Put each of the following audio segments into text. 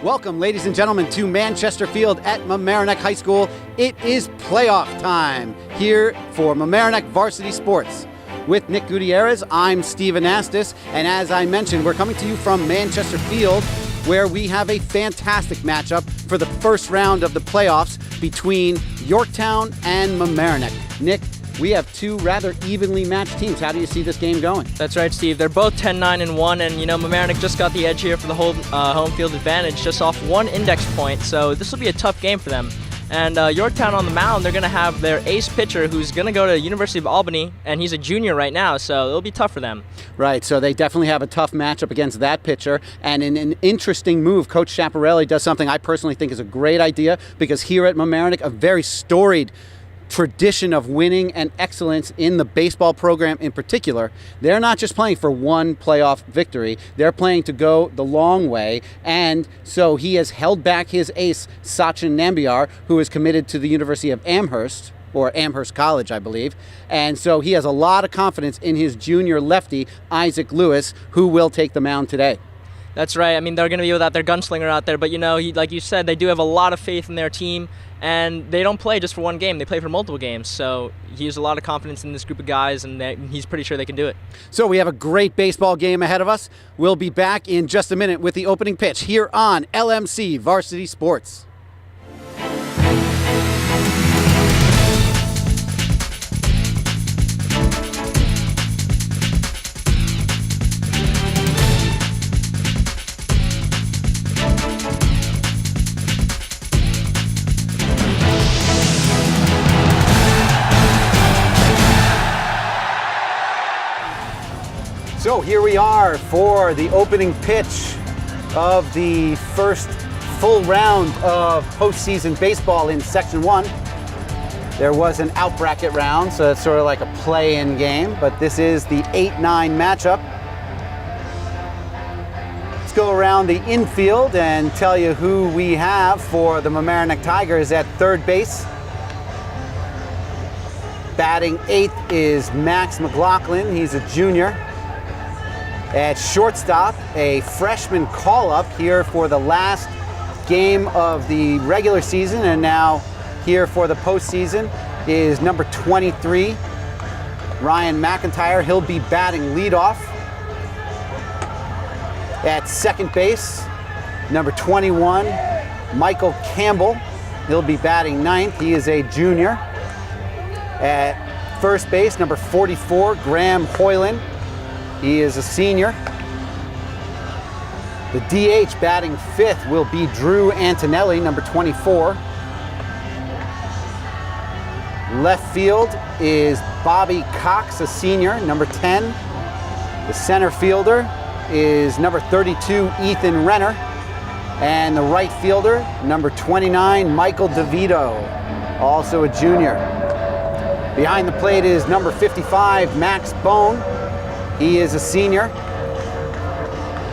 Welcome, ladies and gentlemen, to Manchester Field at Mamaroneck High School. It is playoff time here for Mamaroneck Varsity Sports. With Nick Gutierrez, I'm Steve Anastas, and as I mentioned, we're coming to you from Manchester Field, where we have a fantastic matchup for the first round of the playoffs between Yorktown and Mamaroneck. Nick, we have two rather evenly matched teams. How do you see this game going? That's right, Steve. They're both 10-9-1, and Mamaroneck just got the edge here for the whole home field advantage, just off one index point. So this will be a tough game for them. And Yorktown on the mound, they're going to have their ace pitcher, who's going to go to University of Albany, and he's a junior right now, so it'll be tough for them. Right, so they definitely have a tough matchup against that pitcher. And in an interesting move, Coach Chaparelli does something I personally think is a great idea, because here at Mamaroneck, a very storied tradition of winning and excellence in the baseball program in particular. They're not just playing for one playoff victory, they're playing to go the long way, and so he has held back his ace, Sachin Nambiar, who is committed to the University of Amherst, or Amherst College, I believe, and so he has a lot of confidence in his junior lefty, Isaac Lewis, who will take the mound today. That's right. I mean, they're going to be without their gunslinger out there, but like you said, they do have a lot of faith in their team, and they don't play just for one game. They play for multiple games, so he has a lot of confidence in this group of guys, and he's pretty sure they can do it. So we have a great baseball game ahead of us. We'll be back in just a minute with the opening pitch here on LMC Varsity Sports. So here we are for the opening pitch of the first full round of postseason baseball in Section 1. There was an out-bracket round, so it's sort of like a play-in game, but this is the 8-9 matchup. Let's go around the infield and tell you who we have for the Mamaroneck Tigers at third base. Batting eighth is Max McLaughlin. He's a junior. At shortstop, a freshman call-up here for the last game of the regular season, and now here for the postseason is number 23, Ryan McIntyre. He'll be batting leadoff. At second base, number 21, Michael Campbell. He'll be batting ninth. He is a junior. At first base, number 44, Graham Hoyland. He is a senior. The DH batting fifth will be Drew Antonelli, number 24. Left field is Bobby Cox, a senior, number 10. The center fielder is number 32, Ethan Renner. And the right fielder, number 29, Michael DeVito, also a junior. Behind the plate is number 55, Max Bone. He is a senior.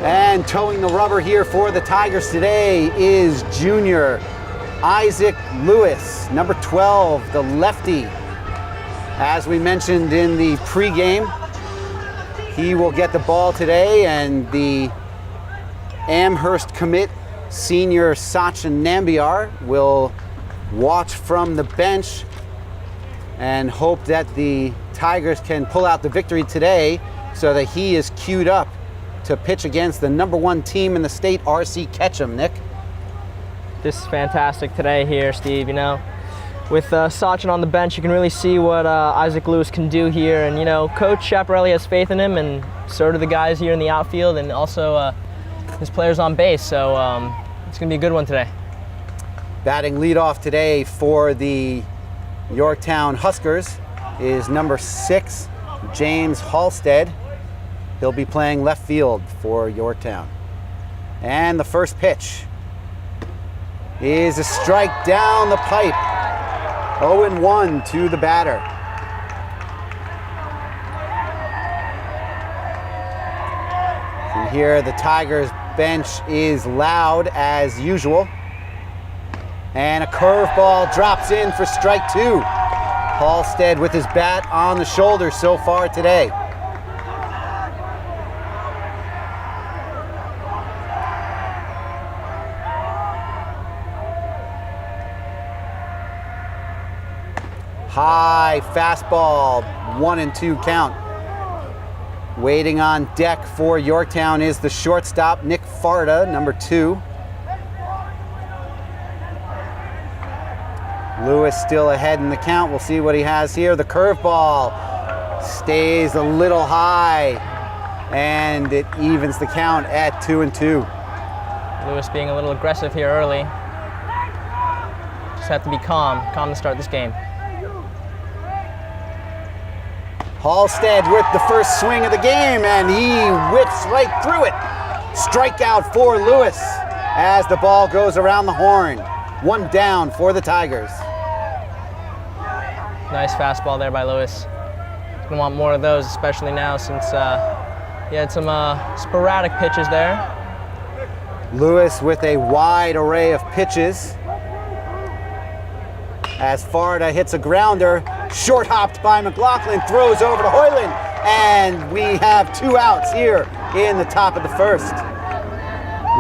And towing the rubber here for the Tigers today is junior Isaac Lewis, number 12, the lefty. As we mentioned in the pregame, he will get the ball today, and the Amherst commit, senior Sachin Nambiar, will watch from the bench and hope that the Tigers can pull out the victory today, so that he is queued up to pitch against the number one team in the state, R.C. Ketchum. Nick? This is fantastic today here, Steve. With Sachin on the bench, you can really see what Isaac Lewis can do here. And, Coach Chaparelli has faith in him, and so do the guys here in the outfield, and also his players on base. So it's going to be a good one today. Batting leadoff today for the Yorktown Huskers is number 6, James Halstead. He'll be playing left field for Yorktown. And the first pitch is a strike down the pipe. 0-1 to the batter. And here the Tigers bench is loud as usual. And a curveball drops in for strike 2. Halstead with his bat on the shoulder so far today. High fastball, 1-2 count. Waiting on deck for Yorktown is the shortstop, Nick Farda, number 2. Lewis still ahead in the count. We'll see what he has here. The curveball stays a little high, and it evens the count at 2-2. Lewis being a little aggressive here early. Just have to be calm to start this game. Halstead with the first swing of the game, and he whips right through it. Strikeout for Lewis as the ball goes around the horn. 1 down for the Tigers. Nice fastball there by Lewis. Gonna want more of those, especially now since he had some sporadic pitches there. Lewis with a wide array of pitches. As Farda hits a grounder, short hopped by McLaughlin, throws over to Hoyland, and we have 2 outs here in the top of the first.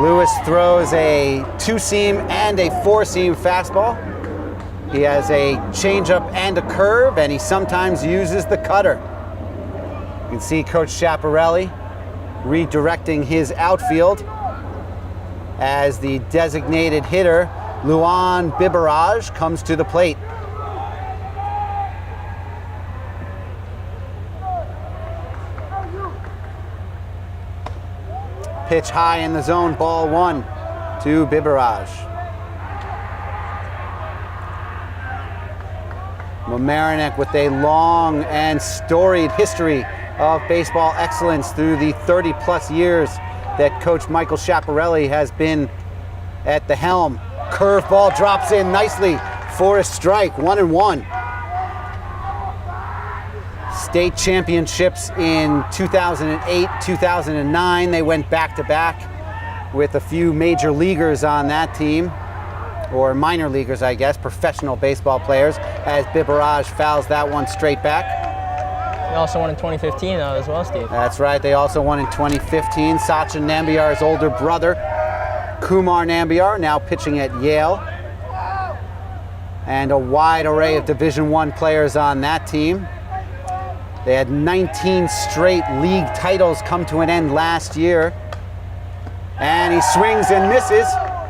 Lewis throws a 2-seam and a 4-seam fastball. He has a changeup and a curve, and he sometimes uses the cutter. You can see Coach Schiaparelli redirecting his outfield as the designated hitter, Luan Bibaraj, comes to the plate. Pitch high in the zone, ball 1 to Bibaraj. Mamaroneck with a long and storied history of baseball excellence through the 30-plus years that Coach Michael Schiaparelli has been at the helm. Curveball drops in nicely for a strike, 1-1. State championships in 2008, 2009. They went back-to-back with a few major leaguers on that team, or minor leaguers, I guess, professional baseball players, as Bibaraj fouls that one straight back. They also won in 2015 though as well, Steve. That's right, they also won in 2015. Sachin Nambiar's older brother, Kumar Nambiar, now pitching at Yale. And a wide array of Division I players on that team. They had 19 straight league titles come to an end last year. And he swings and misses.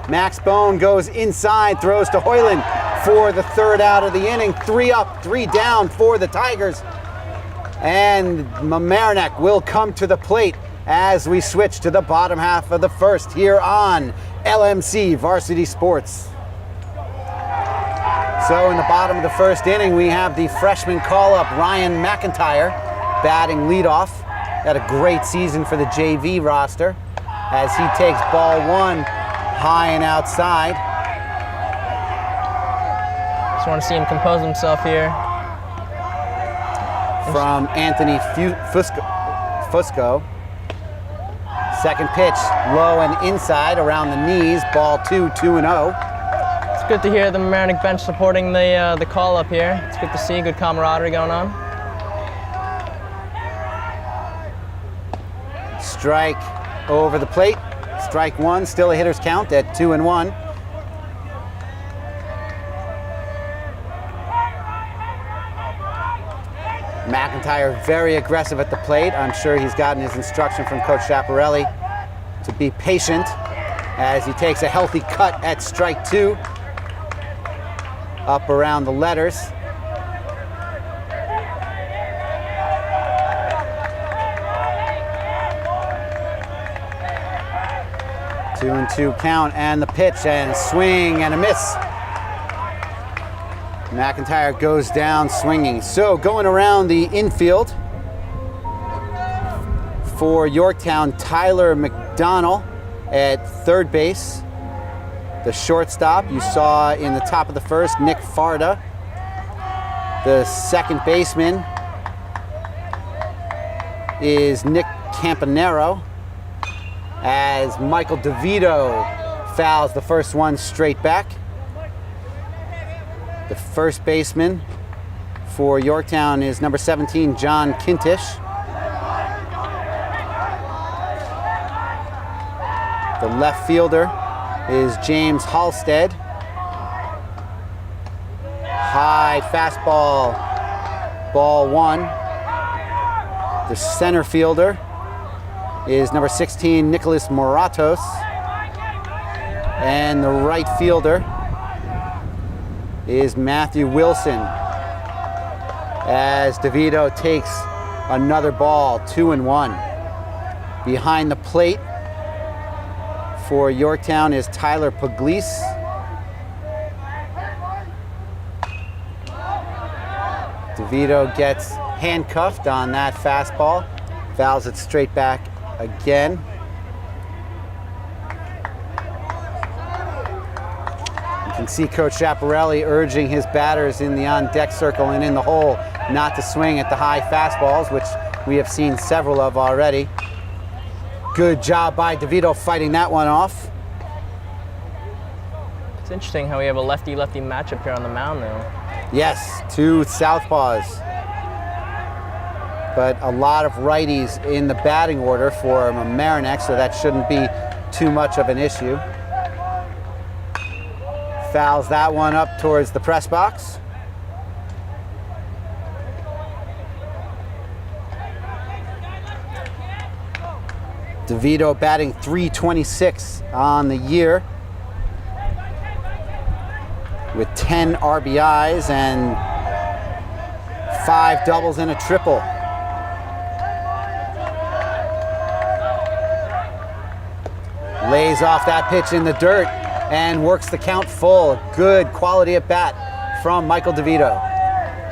Max Bone goes inside, throws to Hoyland for the 3rd out of the inning. 3 up, 3 down for the Tigers. And Mamaroneck will come to the plate as we switch to the bottom half of the first here on LMC Varsity Sports. So in the bottom of the first inning, we have the freshman call-up, Ryan McIntyre, batting leadoff. Had a great season for the JV roster as he takes ball 1 high and outside. Just want to see him compose himself here. From Anthony Fusco. Second pitch, low and inside around the knees, ball 2, 2-0. It's good to hear the Mamaroneck bench supporting the call up here. It's good to see good camaraderie going on. Strike over the plate. Strike 1, still a hitter's count at 2-1. McIntyre very aggressive at the plate. I'm sure he's gotten his instruction from Coach Schiaparelli to be patient as he takes a healthy cut at strike 2. Up around the letters. Two and 2 count, and the pitch, and a swing and a miss. McIntyre goes down swinging. So going around the infield for Yorktown, Tyler McDonnell at third base. The shortstop you saw in the top of the first, Nick Farda. The second baseman is Nick Campanero, as Michael DeVito fouls the first one straight back. The first baseman for Yorktown is number 17, John Kintish. The left fielder is James Halstead. high fastball, ball 1. The center fielder is number 16, Nicholas Moratos. And the right fielder is Matthew Wilson. As DeVito takes another ball, 2-1. Behind the plate for Yorktown is Tyler Pugliese. DeVito gets handcuffed on that fastball, fouls it straight back again. You can see Coach Schiaparelli urging his batters in the on-deck circle and in the hole not to swing at the high fastballs, which we have seen several of already. Good job by DeVito fighting that one off. It's interesting how we have a lefty-lefty matchup here on the mound now. Yes, 2 southpaws. But a lot of righties in the batting order for Mamaroneck, so that shouldn't be too much of an issue. Fouls that one up towards the press box. DeVito batting .326 on the year with 10 RBIs and 5 doubles and a triple. Lays off that pitch in the dirt and works the count full. Good quality at bat from Michael DeVito.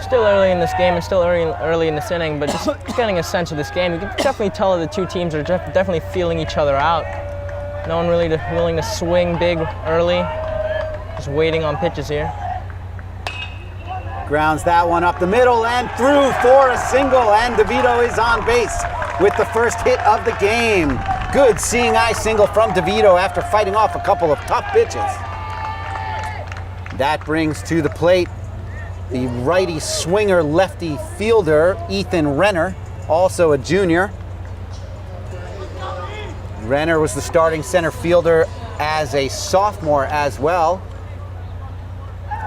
Still early in this game and still early in this inning, but just getting a sense of this game. You can definitely tell that the two teams are definitely feeling each other out. No one really willing to swing big early. Just waiting on pitches here. Grounds that one up the middle and through for a single, and DeVito is on base with the first hit of the game. Good seeing eye single from DeVito after fighting off a couple of tough pitches. That brings to the plate the righty swinger lefty fielder, Ethan Renner, also a junior. Renner was the starting center fielder as a sophomore as well.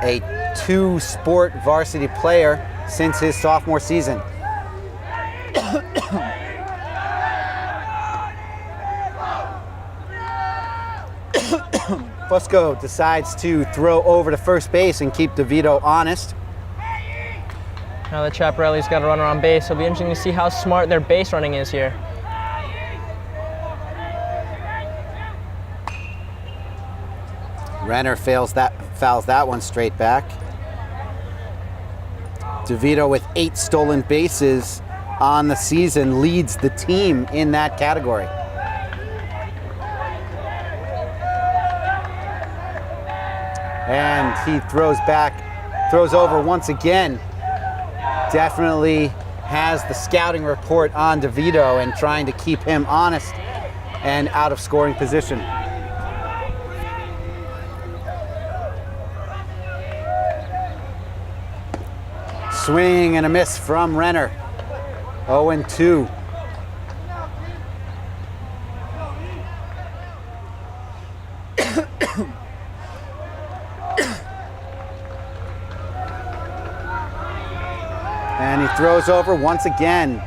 A 2-sport varsity player since his sophomore season. Fusco decides to throw over to first base and keep DeVito honest. Now that Schiaparelli's got a runner on base, it'll be interesting to see how smart their base running is here. Renner fouls that one straight back. DeVito with 8 stolen bases on the season leads the team in that category. And he throws over once again. Definitely has the scouting report on DeVito and trying to keep him honest and out of scoring position. Swing and a miss from Renner. 0-2. And he throws over once again.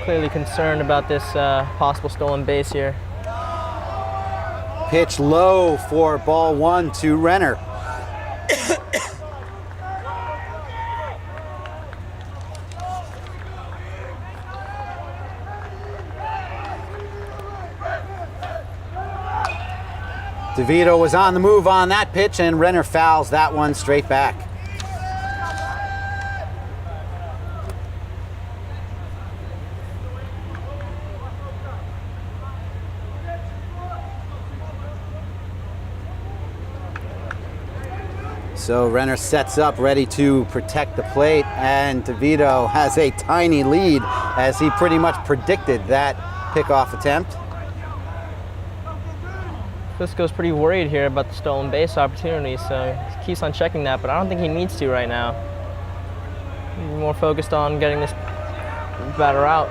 Clearly concerned about this possible stolen base here. Pitch low for ball 1 to Renner. DeVito was on the move on that pitch, and Renner fouls that one straight back. So Renner sets up, ready to protect the plate, and DeVito has a tiny lead as he pretty much predicted that pickoff attempt. Fusco's pretty worried here about the stolen base opportunity, so he keeps on checking that, but I don't think he needs to right now. Be more focused on getting this batter out.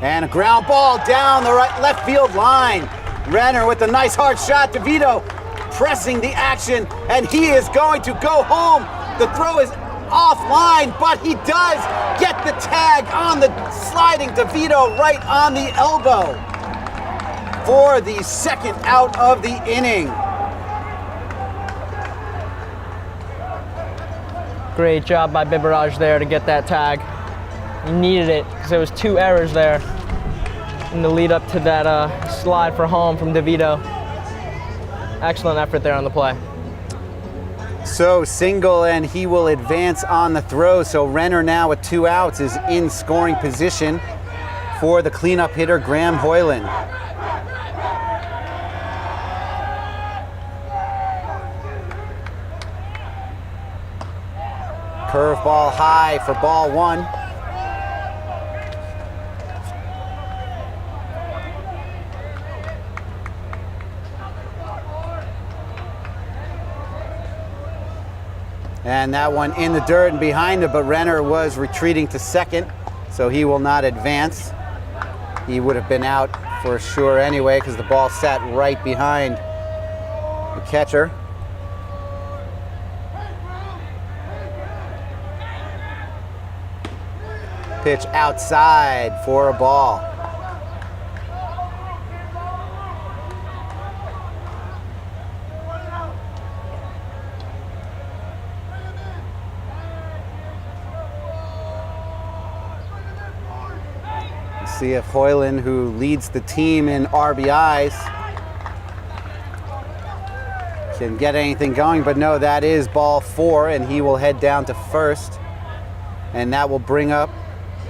And a ground ball down the left field line. Renner with a nice hard shot. DeVito pressing the action, and he is going to go home. The throw is offline, but he does get the tag on the sliding DeVito right on the elbow for the second out of the inning. Great job by Bibaraj there to get that tag. He needed it because there was 2 errors there in the lead up to that slide for home from DeVito. Excellent effort there on the play. So single, and he will advance on the throw. So Renner now with 2 outs is in scoring position for the cleanup hitter, Graham Hoyland. Curveball high for ball 1. And that one in the dirt and behind it, but Renner was retreating to second, so he will not advance. He would have been out for sure anyway because the ball sat right behind the catcher. Pitch outside for a ball. See if Hoyland, who leads the team in RBIs, can get anything going, but no, that is ball 4, and he will head down to first, and that will bring up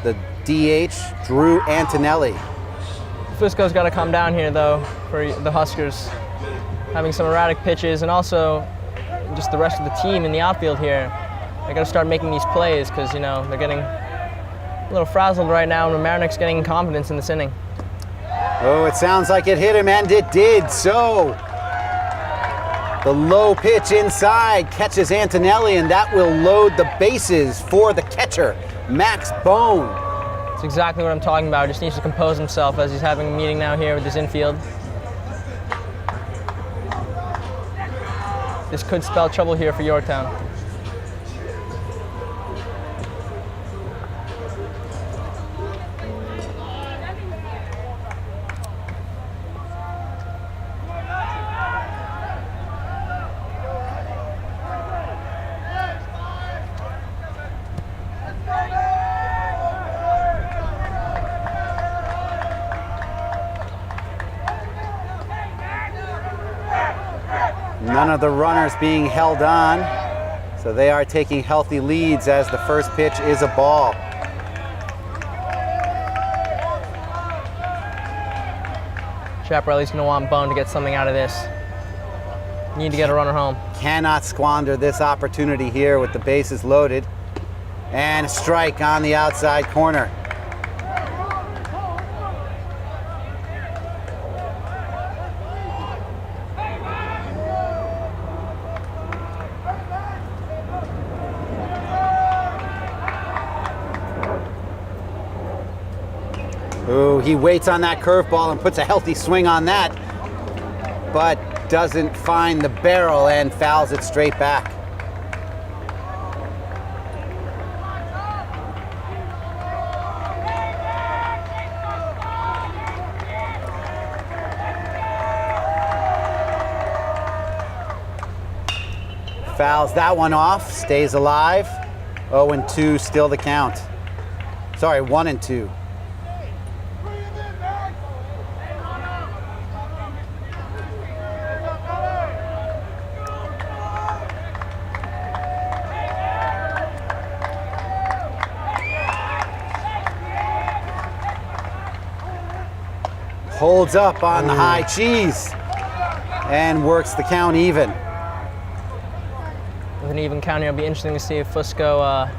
the DH, Drew Antonelli. Fusco's got to come down here, though, for the Huskers. Having some erratic pitches, and also just the rest of the team in the outfield here. They got to start making these plays because, you know, they're getting a little frazzled right now, and Mamaroneck's getting confidence in this inning. Oh, it sounds like it hit him, and it did. So the low pitch inside catches Antonelli, and that will load the bases for the catcher, Max Bone. That's exactly what I'm talking about. Just needs to compose himself as he's having a meeting now here with his infield. This could spell trouble here for Yorktown. None of the runners being held on, so they are taking healthy leads as the first pitch is a ball. Chaparelli's going to want Bone to get something out of this. Need to get a runner home. Cannot squander this opportunity here with the bases loaded. And a strike on the outside corner. Ooh, he waits on that curveball and puts a healthy swing on that, but doesn't find the barrel and fouls it straight back. Fouls that one off, stays alive. 0-2 still the count. Sorry, 1-2. Holds up on the high cheese and works the count even. With an even count here, it'll be interesting to see if Fusco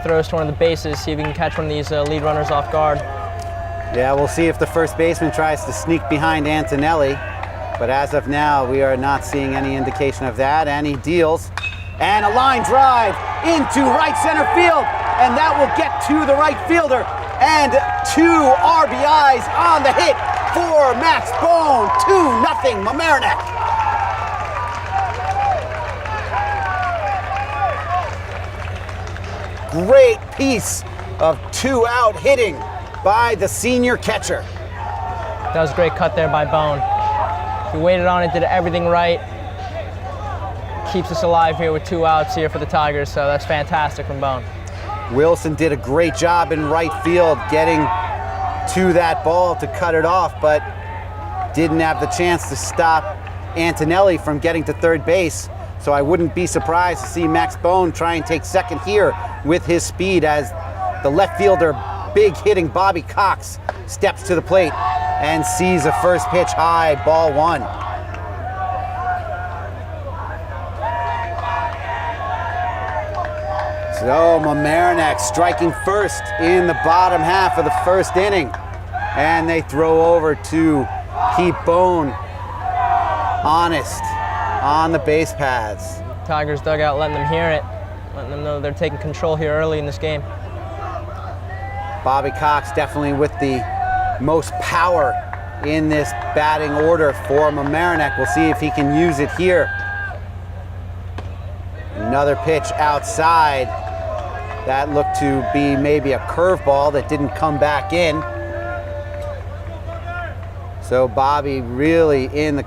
throws to one of the bases, see if he can catch one of these lead runners off guard. Yeah, we'll see if the first baseman tries to sneak behind Antonelli, but as of now, we are not seeing any indication of that, and he deals And a line drive into right center field. And that will get to the right fielder. And 2 RBIs on the hit for Max Bone. 2-0 Mamaroneck. Great piece of 2-out hitting by the senior catcher. That was a great cut there by Bone. He waited on it, did everything right. Keeps us alive here with 2 outs here for the Tigers, so that's fantastic from Bone. Wilson did a great job in right field getting to that ball to cut it off, but didn't have the chance to stop Antonelli from getting to third base. So I wouldn't be surprised to see Max Bone try and take second here with his speed as the left fielder, big hitting Bobby Cox, steps to the plate and sees a first pitch high, ball 1. So Mamaroneck striking first in the bottom half of the first inning. And they throw over to keep Bone honest on the base paths. Tigers dugout letting them hear it, letting them know they're taking control here early in this game. Bobby Cox definitely with the most power in this batting order for Mamaroneck. We'll see if he can use it here. Another pitch outside. That looked to be maybe a curveball that didn't come back in. So Bobby really in the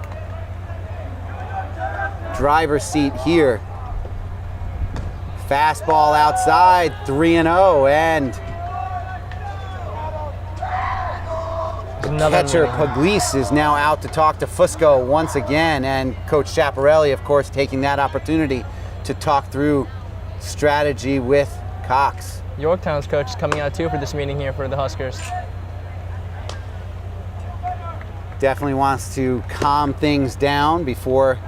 driver's seat here. Fastball outside, 3-0, and catcher Pugliese is now out to talk to Fusco once again, and Coach Schiaparelli, of course, taking that opportunity to talk through strategy with Cox. Yorktown's coach is coming out too for this meeting here for the Huskers. Definitely wants to calm things down before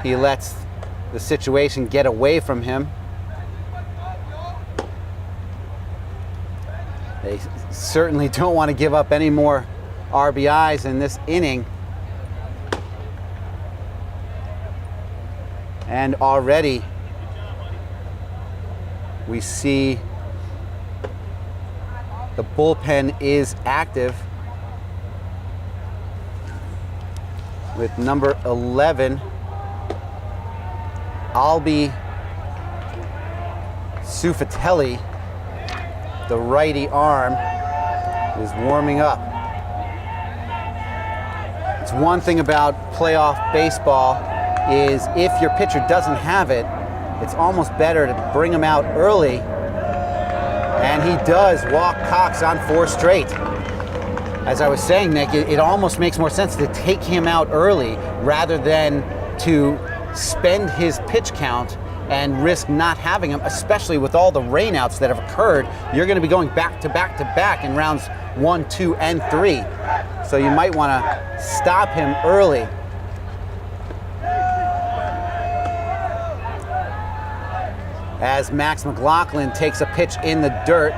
he lets the situation get away from him. They certainly don't want to give up any more RBIs in this inning. And already we see the bullpen is active with number 11, Albi Sufatelli, the righty arm, is warming up. It's one thing about playoff baseball is if your pitcher doesn't have it, it's almost better to bring him out early. And he does walk Cox on 4 straight. As I was saying, Nick, it almost makes more sense to take him out early rather than to spend his pitch count and risk not having him, especially with all the rainouts that have occurred. You're going to be going back to back to back in rounds 1, 2, and 3. So you might want to stop him early. As Max McLaughlin takes a pitch in the dirt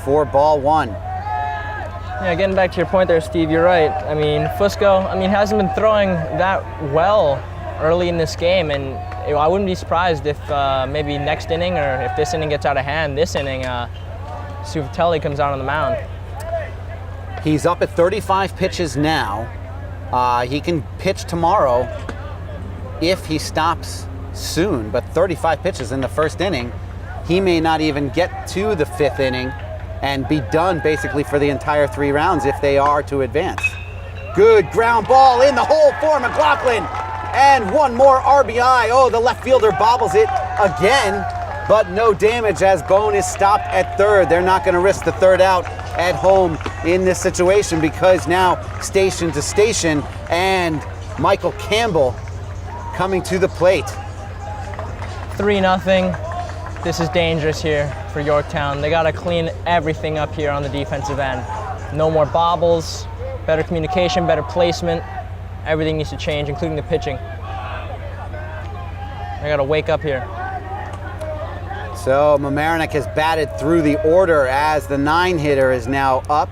for ball 1. Yeah, getting back to your point there, Steve, you're right. I mean, Fusco, hasn't been throwing that well early in this game, and I wouldn't be surprised if maybe next inning or if this inning gets out of hand, this inning, Sufatelli comes out on the mound. He's up at 35 pitches now. He can pitch tomorrow if he stops soon, but 35 pitches in the first inning. He may not even get to the 5th inning and be done basically for the entire 3 rounds if they are to advance. Good ground ball in the hole for McLaughlin. And one more RBI. Oh, the left fielder bobbles it again, but no damage as Bone is stopped at third. They're not going to risk the 3rd out at home in this situation because now station to station and Michael Campbell coming to the plate. 3-0. This is dangerous here for Yorktown. They got to clean everything up here on the defensive end. No more bobbles, better communication, better placement. Everything needs to change, including the pitching. They got to wake up here. So Mamaroneck has batted through the order as the 9-hitter is now up.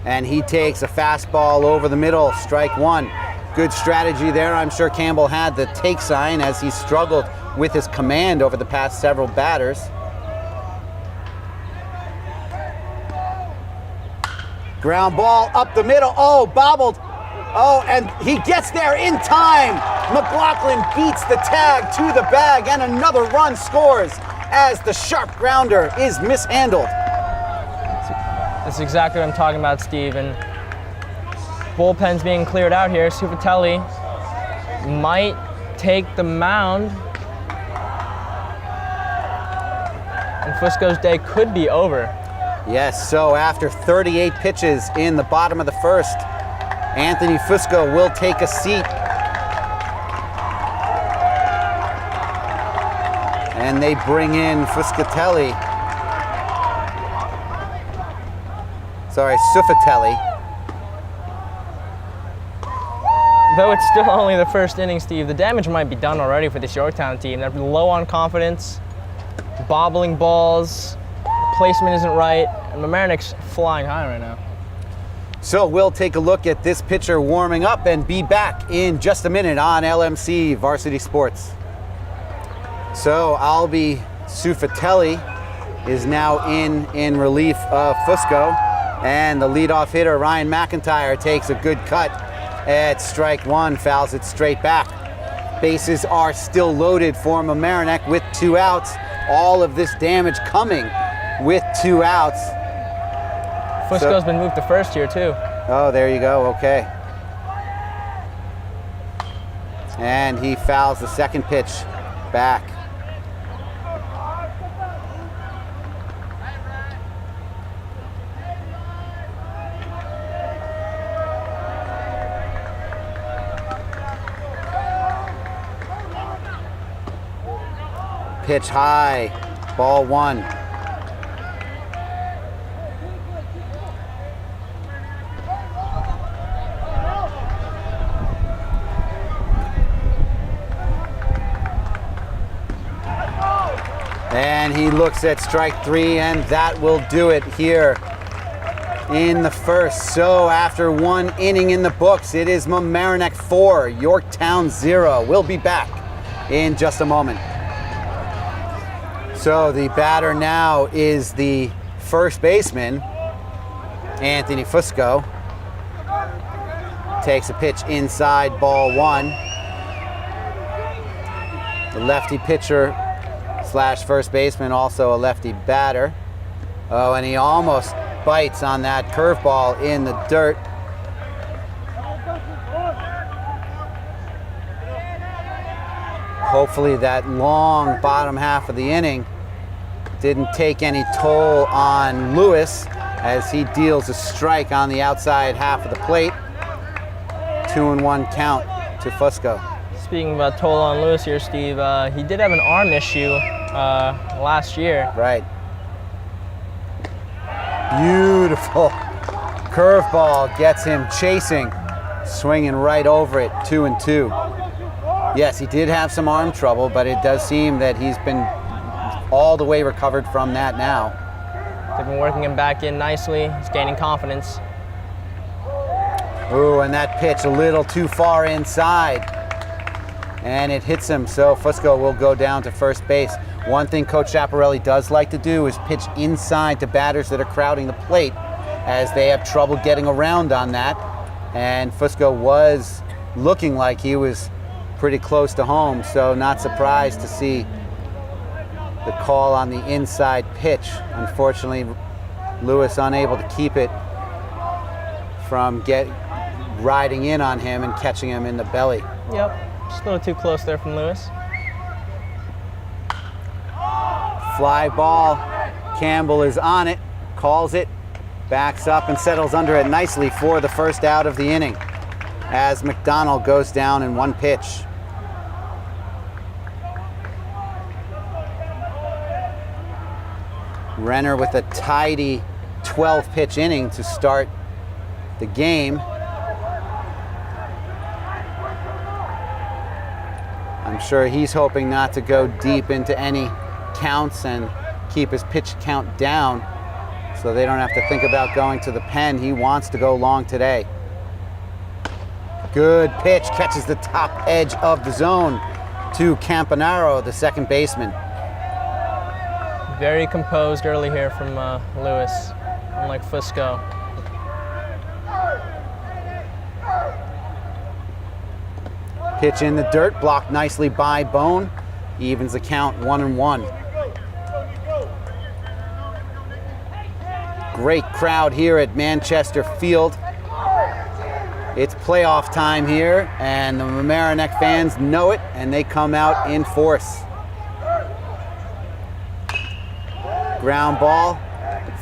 And he takes a fastball over the middle, strike 1. Good strategy there. I'm sure Campbell had the take sign as he struggled with his command over the past several batters. Ground ball up the middle. Oh, bobbled. Oh, and he gets there in time. McLaughlin beats the tag to the bag, and another run scores as the sharp grounder is mishandled. That's exactly what I'm talking about, Steve. And bullpen's being cleared out here. Sufatelli might take the mound. And Fusco's day could be over. Yes, so after 38 pitches in the bottom of the first, Anthony Fusco will take a seat. And they bring in Sufatelli. Though it's still only the first inning, Steve, the damage might be done already for this Yorktown team. They're low on confidence, bobbling balls, placement isn't right, and Mamaroneck's flying high right now. So we'll take a look at this pitcher warming up and be back in just a minute on LMC Varsity Sports. So Albi Sufatelli is now in relief of Fusco, and the leadoff hitter Ryan McIntyre takes a good cut at strike one, fouls it straight back. Bases are still loaded for Mamaroneck with 2 outs. All of this damage coming with 2 outs. Fusco's been moved to first here too. Oh, there you go, okay. And he fouls the second pitch back. Pitch high, ball 1. And he looks at strike 3, and that will do it here in the first. So after 1 inning in the books, it is Mamaroneck 4, Yorktown 0. We'll be back in just a moment. So the batter now is the first baseman, Anthony Fusco. Takes a pitch inside, ball 1. The lefty pitcher / first baseman, also a lefty batter. Oh, and he almost bites on that curveball in the dirt. Hopefully that long bottom half of the inning didn't take any toll on Lewis as he deals a strike on the outside half of the plate. 2-1 count to Fusco. Speaking about toll on Lewis here, Steve, he did have an arm issue last year. Right. Beautiful curveball gets him chasing, swinging right over it, 2-2. Yes, he did have some arm trouble, but it does seem that he's been all the way recovered from that now. They've been working him back in nicely. He's gaining confidence. Ooh, and that pitch a little too far inside. And it hits him, so Fusco will go down to first base. One thing Coach Schiaparelli does like to do is pitch inside to batters that are crowding the plate, as they have trouble getting around on that. And Fusco was looking like he was pretty close to home, so not surprised to see the call on the inside pitch. Unfortunately, Lewis unable to keep it from riding in on him and catching him in the belly. Yep, just a little too close there from Lewis. Fly ball, Campbell is on it, calls it, backs up and settles under it nicely for the first out of the inning as McDonald goes down in 1 pitch. Renner with a tidy 12-pitch inning to start the game. I'm sure he's hoping not to go deep into any counts and keep his pitch count down so they don't have to think about going to the pen. He wants to go long today. Good pitch, catches the top edge of the zone to Campanaro, the second baseman. Very composed early here from Lewis, unlike Fusco. Pitch in the dirt, blocked nicely by Bone. Evens the count 1-1. Great crowd here at Manchester Field. It's playoff time here, and the Mamaroneck fans know it, and they come out in force. Ground ball,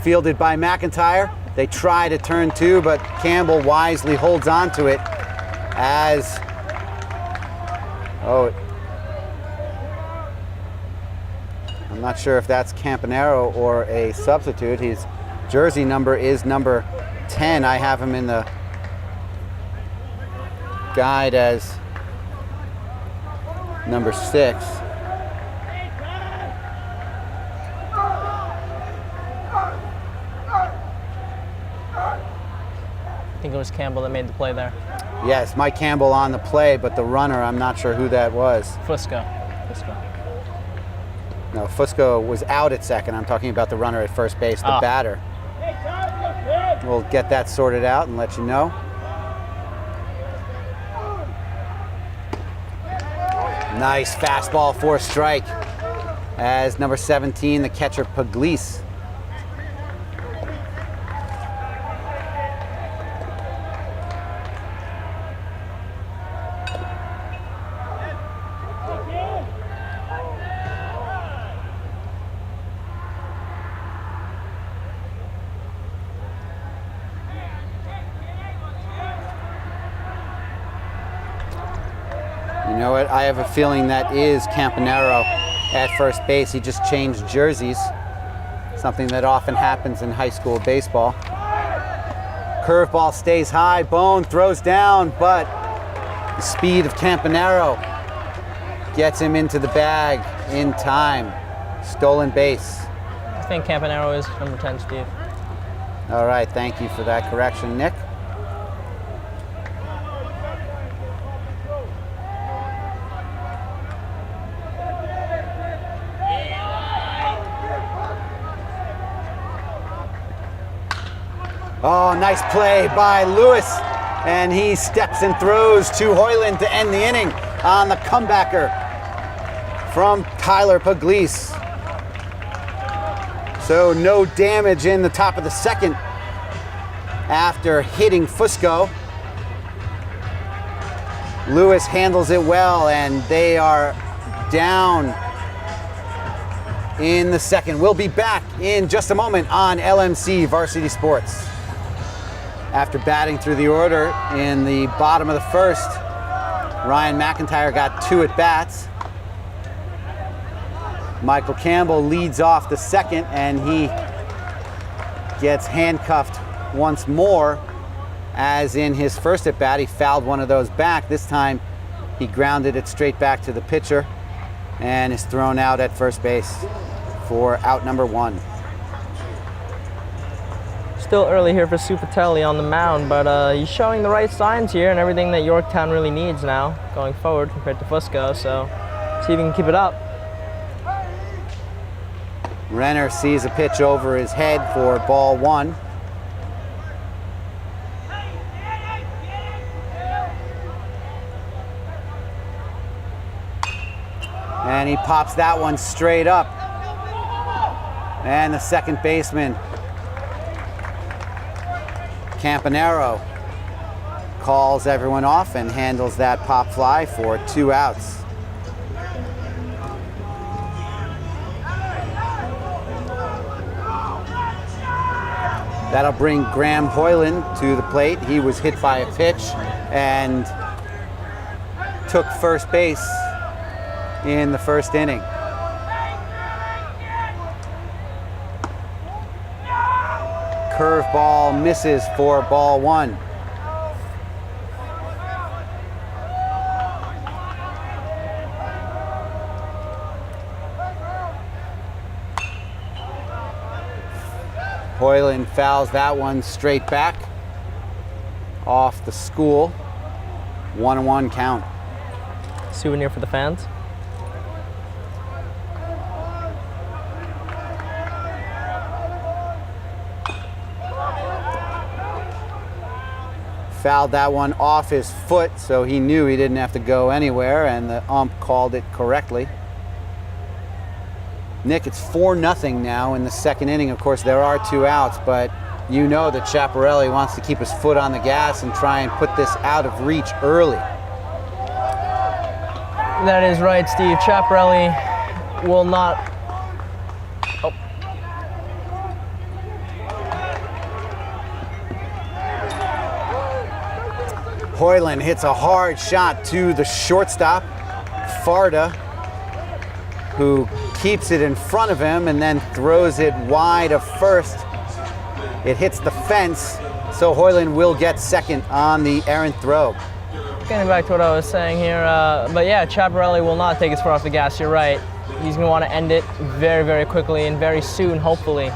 fielded by McIntyre. They try to turn two, but Campbell wisely holds on to it as... I'm not sure if that's Campanaro or a substitute. His jersey number is number 10. I have him in the guide as number 6. I think it was Campbell that made the play there. Yes, Mike Campbell on the play, but the runner, I'm not sure who that was. Fusco. No, Fusco was out at second. I'm talking about the runner at first base, the batter. We'll get that sorted out and let you know. Nice fastball for a strike as number 17, the catcher Pugliese. You know what? I have a feeling that is Campanaro at first base. He just changed jerseys, something that often happens in high school baseball. Curveball stays high. Bone throws down, but the speed of Campanaro gets him into the bag in time. Stolen base. I think Campanaro is number 10, Steve. All right, thank you for that correction, Nick. Oh, nice play by Lewis, and he steps and throws to Hoyland to end the inning on the comebacker from Tyler Pugliese. So no damage in the top of the second after hitting Fusco. Lewis handles it well, and they are down in the second. We'll be back in just a moment on LMC Varsity Sports. After batting through the order in the bottom of the first, Ryan McIntyre got 2 at-bats. Michael Campbell leads off the second, and he gets handcuffed once more, as in his first at-bat, he fouled one of those back. This time, he grounded it straight back to the pitcher and is thrown out at first base for out number 1. Still early here for Supatelli on the mound, but he's showing the right signs here and everything that Yorktown really needs now going forward compared to Fusco, so see if he can keep it up. Renner sees a pitch over his head for ball 1. And he pops that one straight up. And the second baseman, Campanaro, calls everyone off and handles that pop fly for 2 outs. That'll bring Graham Hoyland to the plate. He was hit by a pitch and took first base in the first inning. Curveball misses for ball 1. Hoyland fouls that one straight back off the school. 1-1 count. Souvenir for the fans. Fouled that one off his foot, so he knew he didn't have to go anywhere, and the ump called it correctly. Nick, it's 4-0 now in the second inning. Of course, there are 2 outs, but you know that Chaparelli wants to keep his foot on the gas and try and put this out of reach early. That is right, Steve. Chaparelli will not. Oh. Hoyland hits a hard shot to the shortstop, Farda, who keeps it in front of him and then throws it wide of first. It hits the fence, so Hoyland will get second on the errant throw. Getting back to what I was saying here, but yeah, Chaparelli will not take his foot off the gas. You're right. He's going to want to end it very, very quickly and very soon, hopefully.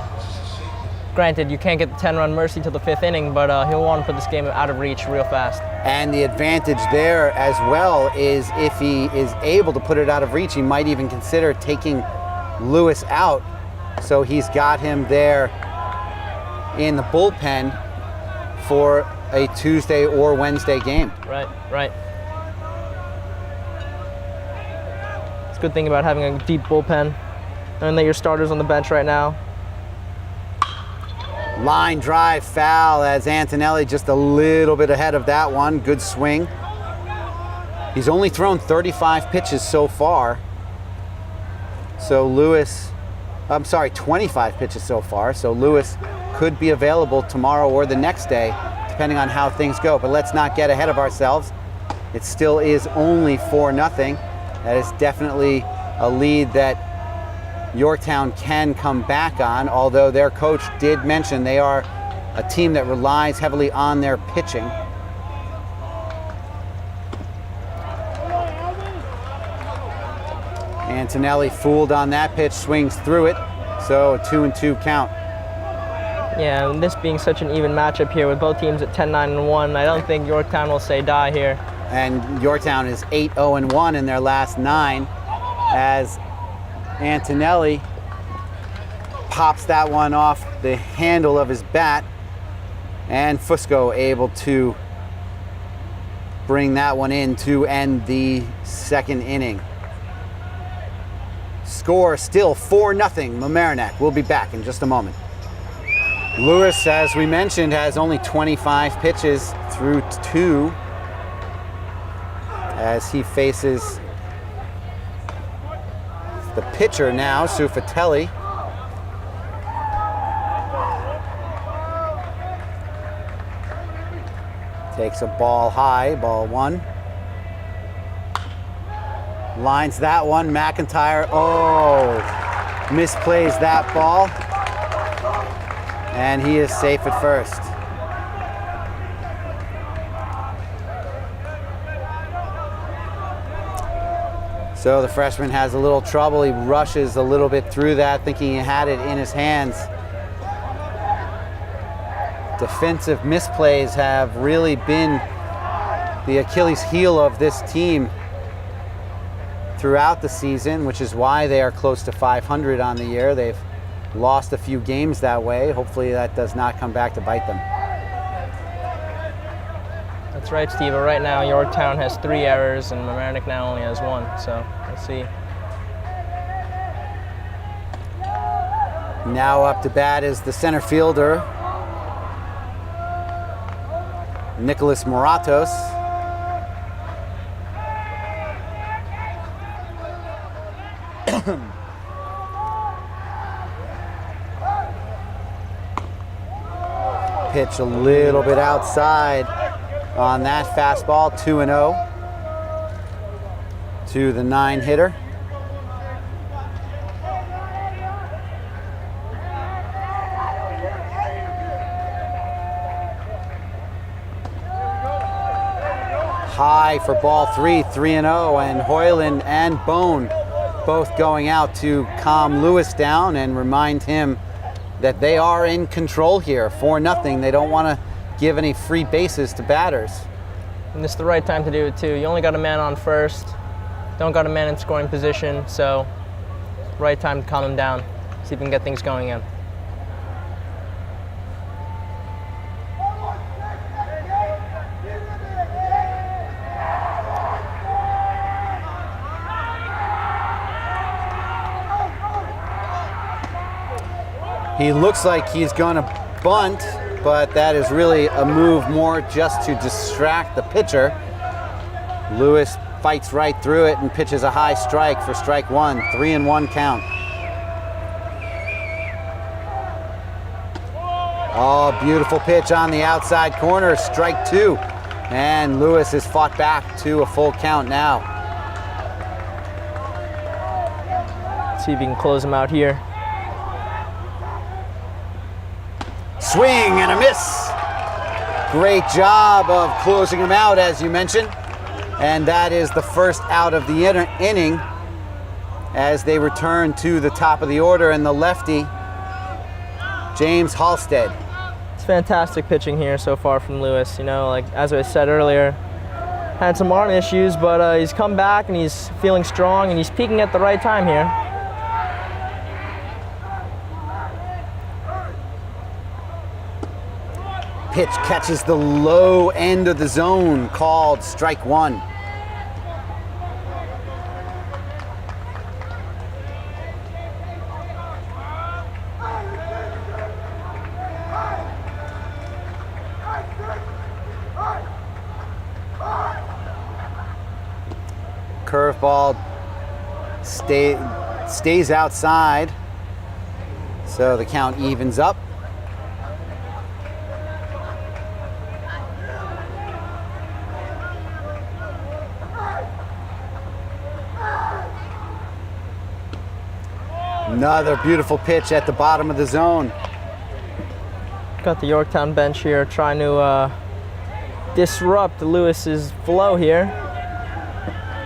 Granted, you can't get the 10-run mercy till the 5th inning, but he'll want to put this game out of reach real fast. And the advantage there as well is if he is able to put it out of reach, he might even consider taking Lewis out. So he's got him there in the bullpen for a Tuesday or Wednesday game. Right, right. It's a good thing about having a deep bullpen, knowing that your starter's on the bench right now. Line drive foul as Antonelli just a little bit ahead of that one. Good swing. He's only thrown 35 pitches so far. So Lewis, I'm sorry, 25 pitches so far. So Lewis could be available tomorrow or the next day, depending on how things go. But let's not get ahead of ourselves. It still is only 4-0. That is definitely a lead that Yorktown can come back on, although their coach did mention they are a team that relies heavily on their pitching. Antonelli fooled on that pitch, swings through it, so a 2-2 count. Yeah, and this being such an even matchup here with both teams at 10-9-1, I don't think Yorktown will say die here. And Yorktown is 8-0-1 in their last 9 as Antonelli pops that one off the handle of his bat, and Fusco able to bring that one in to end the second inning. Score still 4-0 Mamaroneck. We'll be back in just a moment. Lewis, as we mentioned, has only 25 pitches through 2 as he faces the pitcher now, Sufatelli. Takes a ball high, ball 1. Lines that one, McIntyre, misplays that ball. And he is safe at first. So the freshman has a little trouble. He rushes a little bit through that, thinking he had it in his hands. Defensive misplays have really been the Achilles heel of this team throughout the season, which is why they are close to 500 on the year. They've lost a few games that way. Hopefully that does not come back to bite them. That's right, Steve. But right now, Yorktown has 3 errors, and Mamaroneck now only has 1. So let's see. Now up to bat is the center fielder, Nicholas Moratos. Pitch a little bit outside on that fastball, 2-0 to the 9-hitter. High for ball 3, 3-0, and Hoyland and Bone both going out to calm Lewis down and remind him that they are in control here, 4-0. They don't want to give any free bases to batters. And this is the right time to do it too. You only got a man on first. Don't got a man in scoring position, so right time to calm him down. See if we can get things going in. He looks like he's going to bunt, but that is really a move more just to distract the pitcher. Lewis fights right through it and pitches a high strike for strike one. 3-1 count. Oh, beautiful pitch on the outside corner. Strike two. And Lewis is fought back to a full count now. Let's see if we can close him out here. Swing and a miss. Great job of closing him out, as you mentioned. And that is the first out of the inning as they return to the top of the order, and the lefty, James Halstead. It's fantastic pitching here so far from Lewis. You know, like as I said earlier, had some arm issues, but he's come back and he's feeling strong and he's peaking at the right time here. Pitch catches the low end of the zone, called strike one. Curveball stays outside, so the count evens up. Another beautiful pitch at the bottom of the zone. Got the Yorktown bench here trying to disrupt Lewis's flow here.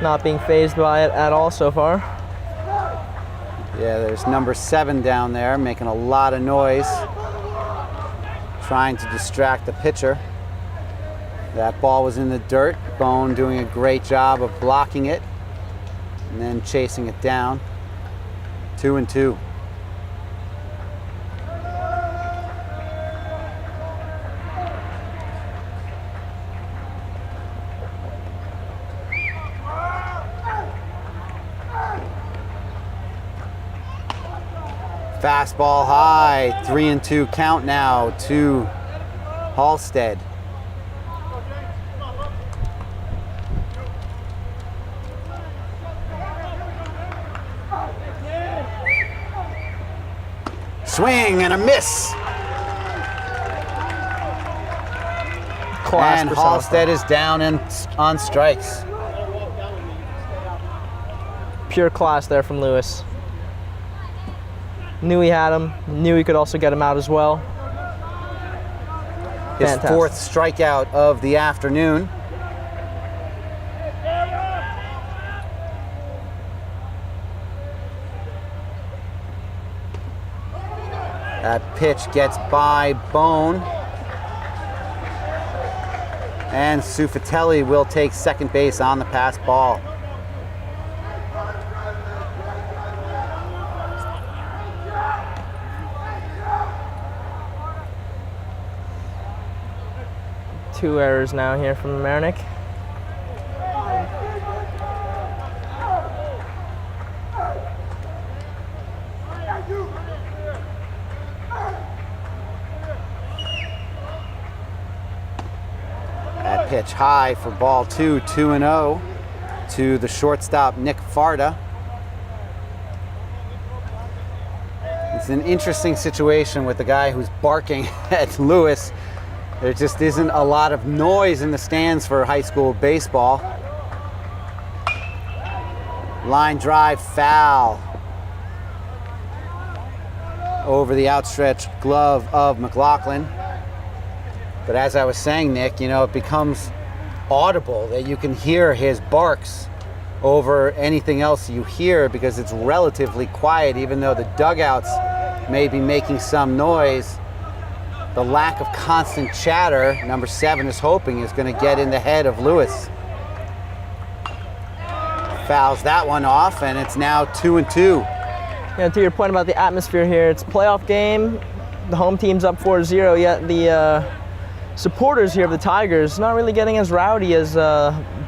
Not being fazed by it at all so far. Yeah, there's number 7 down there making a lot of noise, trying to distract the pitcher. That ball was in the dirt. Bone doing a great job of blocking it and then chasing it down. 2-2. Fastball high, 3-2 count now to Halstead. Swing and a miss. Class and Halstead is down on strikes. Pure class there from Lewis. Knew he had him, knew he could also get him out as well. His Fantastic. 4th strikeout of the afternoon. That pitch gets by Bone. And Sufatelli will take second base on the pass ball. Two errors now here from Mamaroneck. That pitch high for ball 2, 2-0 to the shortstop, Nick Farda. It's an interesting situation with the guy who's barking at Lewis. There just isn't a lot of noise in the stands for high school baseball. Line drive foul over the outstretched glove of McLaughlin. But as I was saying, Nick, you know, it becomes audible that you can hear his barks over anything else you hear because it's relatively quiet, even though the dugouts may be making some noise. the lack of constant chatter, number 7 is hoping is going to get in the head of Lewis. Fouls that one off, and it's now 2-2. Yeah, to your point about the atmosphere here, it's a playoff game. The home team's up 4-0, yet the supporters here of the Tigers not really getting as rowdy as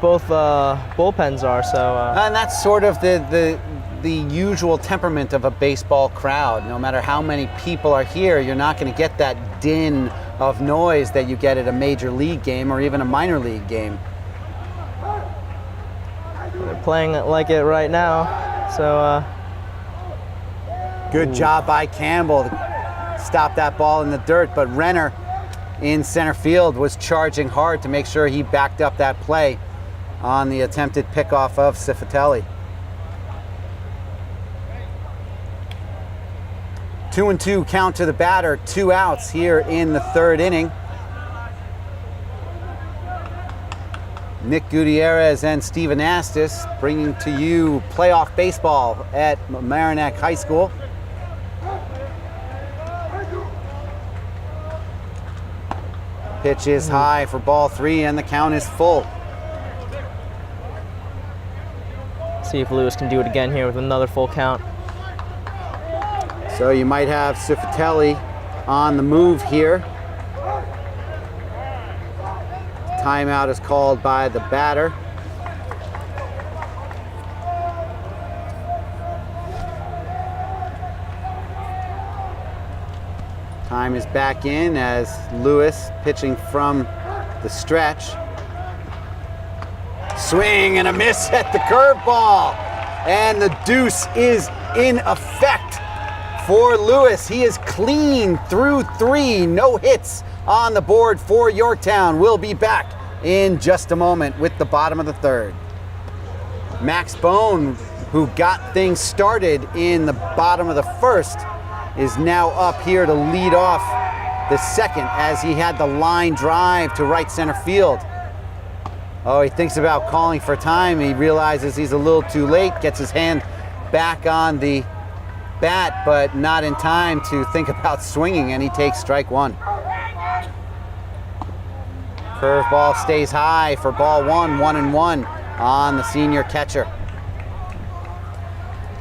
both bullpens are. So and that's sort of the usual temperament of a baseball crowd. No matter how many people are here, you're not going to get that din of noise that you get at a major league game or even a minor league game. They're playing it like it right now. So good job by Campbell to stop that ball in the dirt, but Renner in center field was charging hard to make sure he backed up that play on the attempted pickoff of Cifatelli. 2-2 count to the batter, 2 outs here in the 3rd inning. Nick Gutierrez and Steven Astis bringing to you playoff baseball at Mamaroneck High School. Pitch is high for ball 3 and the count is full. see if Lewis can do it again here with another full count. So you might have Cifatelli on the move here. Timeout is called by the batter. Time is back in as Lewis pitching from the stretch. Swing and a miss at the curveball. And the deuce is in effect for Lewis. He is clean through 3, no hits on the board for Yorktown. We'll be back in just a moment with the bottom of the 3rd. Max Bone, who got things started in the bottom of the 1st, is now up here to lead off the 2nd as he had the line drive to right center field. Oh, he thinks about calling for time. He realizes he's a little too late, gets his hand back on the bat, but not in time to think about swinging, and he takes strike 1. Curveball stays high for ball 1, 1-1 on the senior catcher.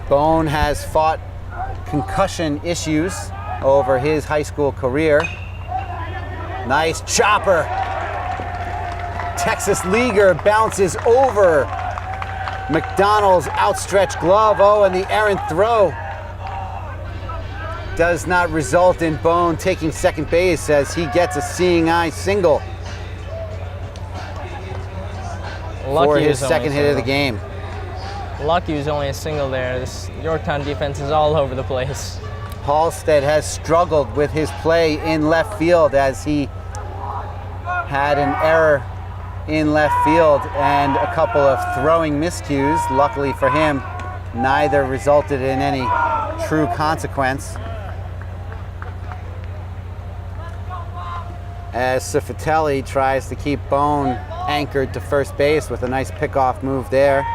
Bone has fought concussion issues over his high school career. Nice chopper. Texas Leaguer bounces over McDonald's outstretched glove. Oh, and the errant throw does not result in Bone taking second base as he gets a seeing eye single for his second hit of the game. Lucky was only a single there. This Yorktown defense is all over the place. Halstead has struggled with his play in left field as he had an error in left field and a couple of throwing miscues. Luckily for him, neither resulted in any true consequence. As Cifatelli tries to keep Bone anchored to first base with a nice pickoff move there.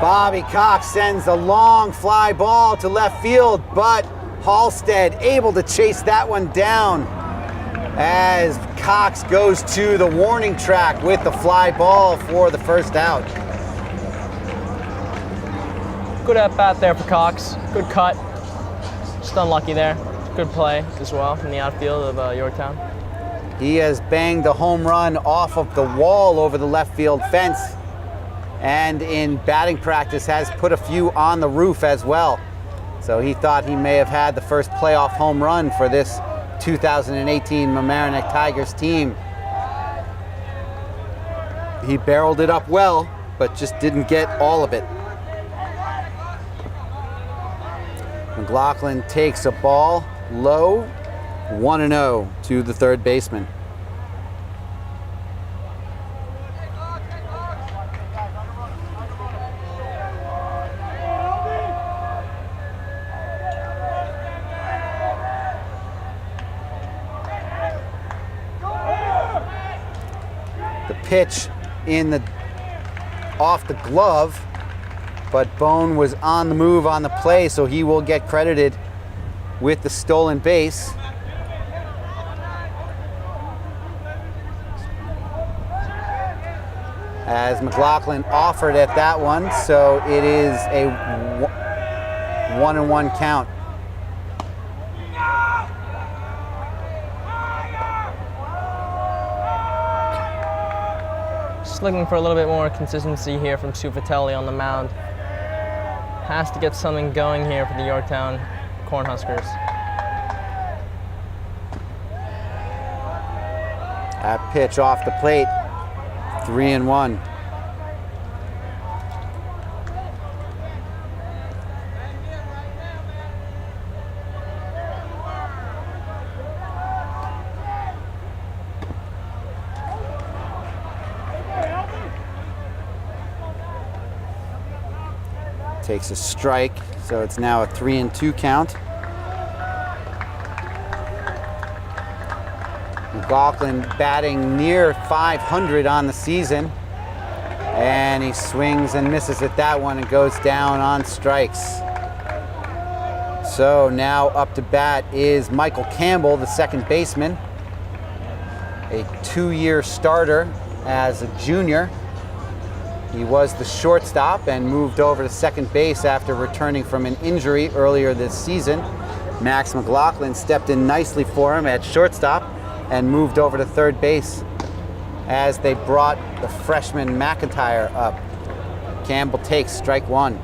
Bobby Cox sends a long fly ball to left field, but Halstead able to chase that one down as Cox goes to the warning track with the fly ball for the first out. Good at bat there for Cox. Good cut. Just unlucky there. Good play as well from the outfield of Yorktown. He has banged a home run off of the wall over the left field fence, and in batting practice has put a few on the roof as well. So he thought he may have had the first playoff home run for this 2018 Mamaroneck Tigers team. He barreled it up well, but just didn't get all of it. McLaughlin takes a ball low, 1-0 to the third baseman. The pitch in the off the glove but Bone was on the move on the play, so he will get credited with the stolen base. As McLaughlin offered at that one, so it is a 1-1 count. Just looking for a little bit more consistency here from Sufatelli on the mound. Has to get something going here for the Yorktown Cornhuskers. That pitch off the plate, 3-1. Takes a strike, so it's now a 3-2 count. McLaughlin batting near 500 on the season, and he swings and misses at that one and goes down on strikes. So now up to bat is Michael Campbell, the second baseman, a 2-year starter as a junior. He was the shortstop and moved over to second base after returning from an injury earlier this season. Max McLaughlin stepped in nicely for him at shortstop and moved over to third base as they brought the freshman McIntyre up. Campbell takes strike one.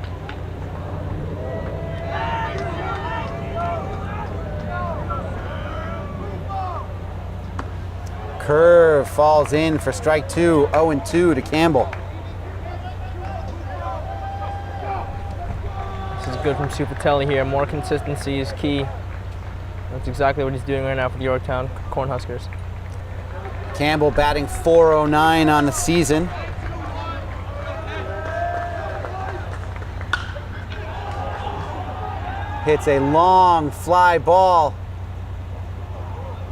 Curve falls in for strike two, 0-2 to Campbell. Good from Sufatelli here. More consistency is key. That's exactly what he's doing right now for the Yorktown Cornhuskers. Campbell batting .409 on the season. Hits a long fly ball.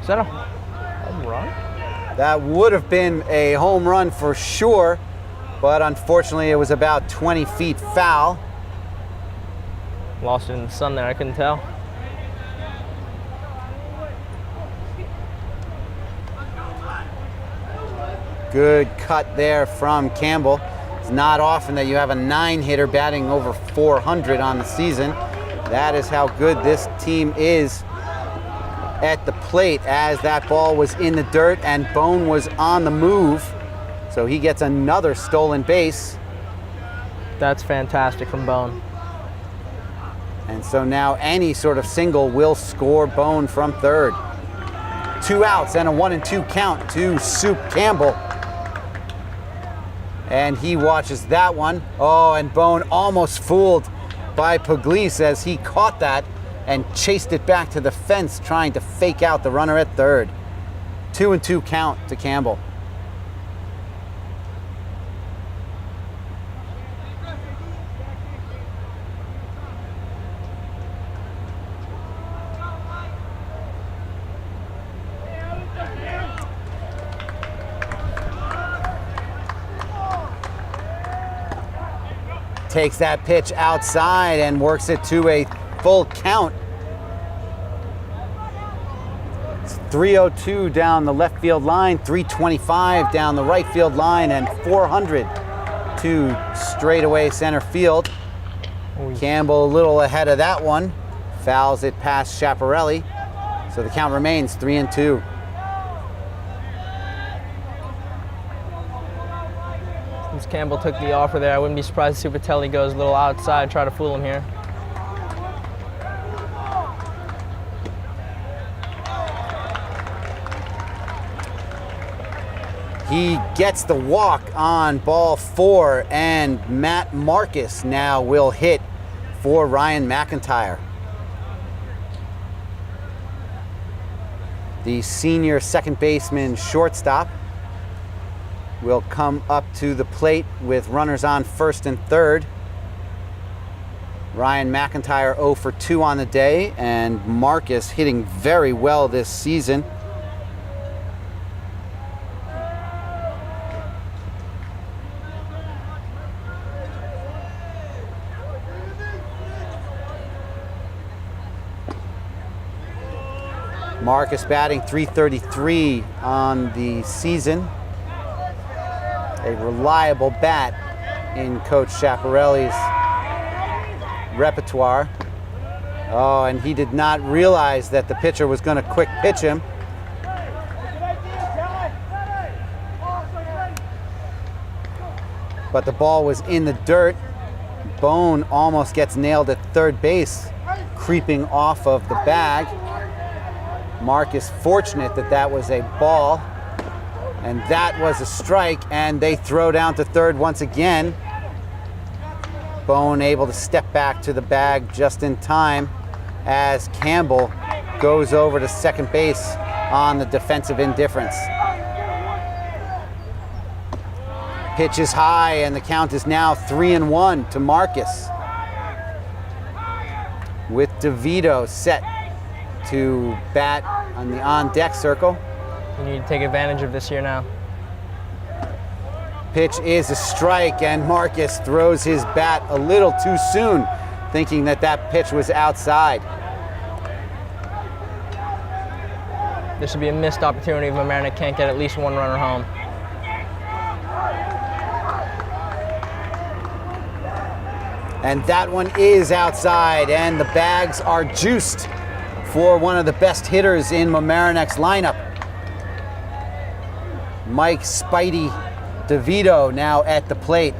Is that a home run? That would have been a home run for sure, but unfortunately it was about 20 feet foul. Lost it in the sun there, I couldn't tell. Good cut there from Campbell. It's not often that you have a 9-hitter batting over 400 on the season. That is how good this team is at the plate, as that ball was in the dirt and Bone was on the move. So he gets another stolen base. That's fantastic from Bone. And so now any sort of single will score Bone from third. 2 outs and a 1-2 count to Soup Campbell. And he watches that one. Oh, and Bone almost fooled by Pugliese as he caught that and chased it back to the fence, trying to fake out the runner at third. 2-2 count to Campbell. Takes that pitch outside and works it to a full count. It's 302 down the left field line, 325 down the right field line, and 400 to straightaway center field. Campbell a little ahead of that one. Fouls it past Schiaparelli. So the count remains 3-2. Since Campbell took the offer there, I wouldn't be surprised if Sufatelli goes a little outside, try to fool him here. He gets the walk on ball 4, and Matt Marcus now will hit for Ryan McIntyre. The senior second baseman shortstop will come up to the plate with runners on first and third. Ryan McIntyre 0 for 2 on the day, and Marcus hitting very well this season. Marcus batting .333 on the season. A reliable bat in Coach Schiaparelli's repertoire. Oh, and he did not realize that the pitcher was going to quick pitch him. But the ball was in the dirt. Bone almost gets nailed at third base, creeping off of the bag. Marcus fortunate that that was a ball, and that was a strike, and they throw down to third once again. Bone able to step back to the bag just in time as Campbell goes over to second base on the defensive indifference. Pitch is high, and the count is now 3-1 to Marcus, with DeVito set to bat on the on-deck circle. You need to take advantage of this here now. Pitch is a strike, and Marcus throws his bat a little too soon, thinking that that pitch was outside. This would be a missed opportunity if Mamaroneck can't get at least one runner home. And that one is outside, and the bags are juiced for one of the best hitters in Mamaroneck's lineup. Mike Spidey DeVito now at the plate.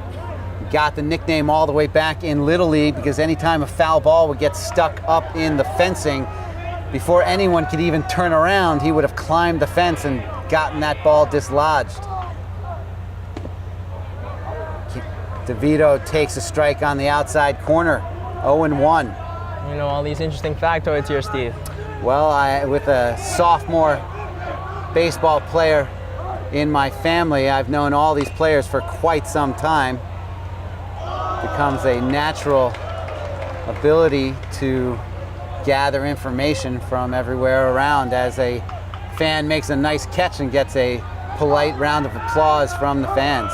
Got the nickname all the way back in Little League because anytime a foul ball would get stuck up in the fencing, before anyone could even turn around, he would have climbed the fence and gotten that ball dislodged. DeVito takes a strike on the outside corner, 0-1. You know all these interesting factoids here, Steve. Well, with a sophomore baseball player in my family, I've known all these players for quite some time. Becomes a natural ability to gather information from everywhere around as a fan makes a nice catch and gets a polite round of applause from the fans.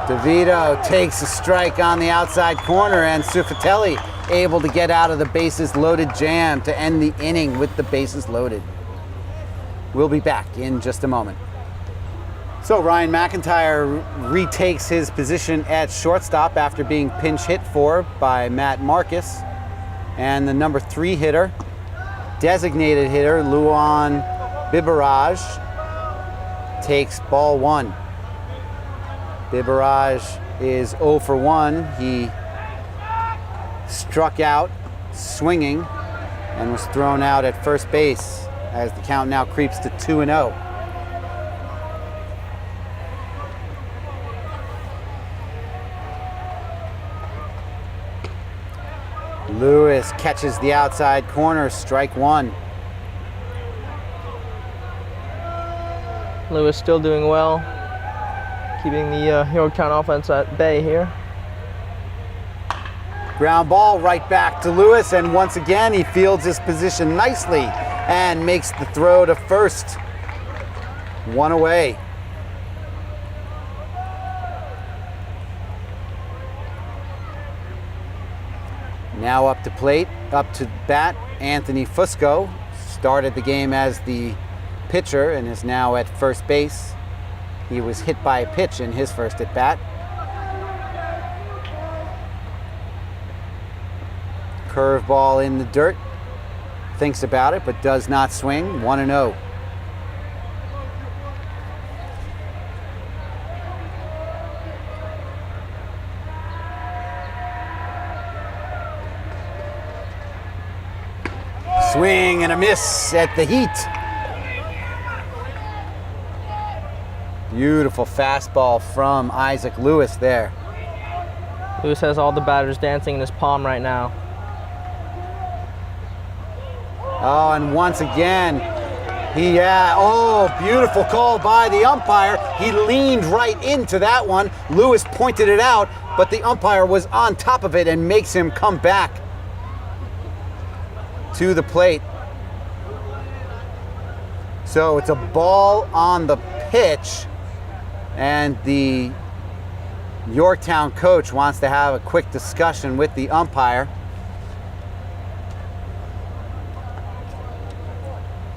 DeVito takes a strike on the outside corner, and Sufatelli able to get out of the bases loaded jam to end the inning with the bases loaded. We'll be back in just a moment. So Ryan McIntyre retakes his position at shortstop after being pinch hit for by Matt Marcus. And the number 3 hitter, designated hitter, Luan Bibaraj, takes ball 1. Bibaraj is 0 for 1. He struck out swinging and was thrown out at first base as the count now creeps to 2-0. Lewis catches the outside corner, strike 1. Lewis still doing well, keeping the Yorktown offense at bay here. Ground ball right back to Lewis, and once again he fields his position nicely and makes the throw to first. 1 away. Now up to plate, up to bat, Anthony Fusco. Started the game as the pitcher and is now at first base. He was hit by a pitch in his first at bat. Curveball in the dirt. Thinks about it, but does not swing. 1-0. Swing and a miss at the heat. Beautiful fastball from Isaac Lewis there. Lewis has all the batters dancing in his palm right now. Oh, and once again, beautiful call by the umpire. He leaned right into that one. Lewis pointed it out, but the umpire was on top of it and makes him come back to the plate. So it's a ball on the pitch, and the Yorktown coach wants to have a quick discussion with the umpire.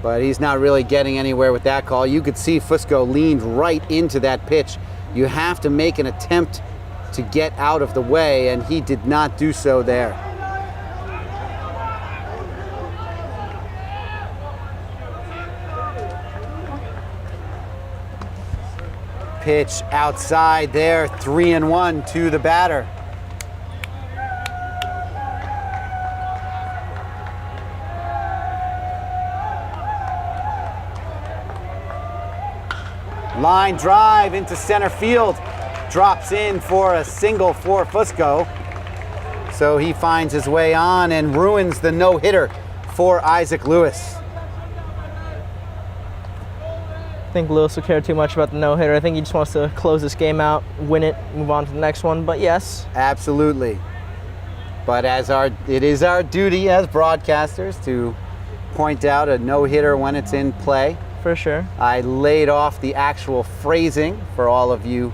But he's not really getting anywhere with that call. You could see Fusco leaned right into that pitch. You have to make an attempt to get out of the way, and he did not do so there. Pitch outside there, 3-1 to the batter. Line drive into center field, drops in for a single for Fusco. So he finds his way on and ruins the no-hitter for Isaac Lewis. I think Lewis will care too much about the no-hitter. I think he just wants to close this game out, win it, move on to the next one, but yes. Absolutely. But it is our duty as broadcasters to point out a no-hitter when it's in play. For sure. I laid off the actual phrasing for all of you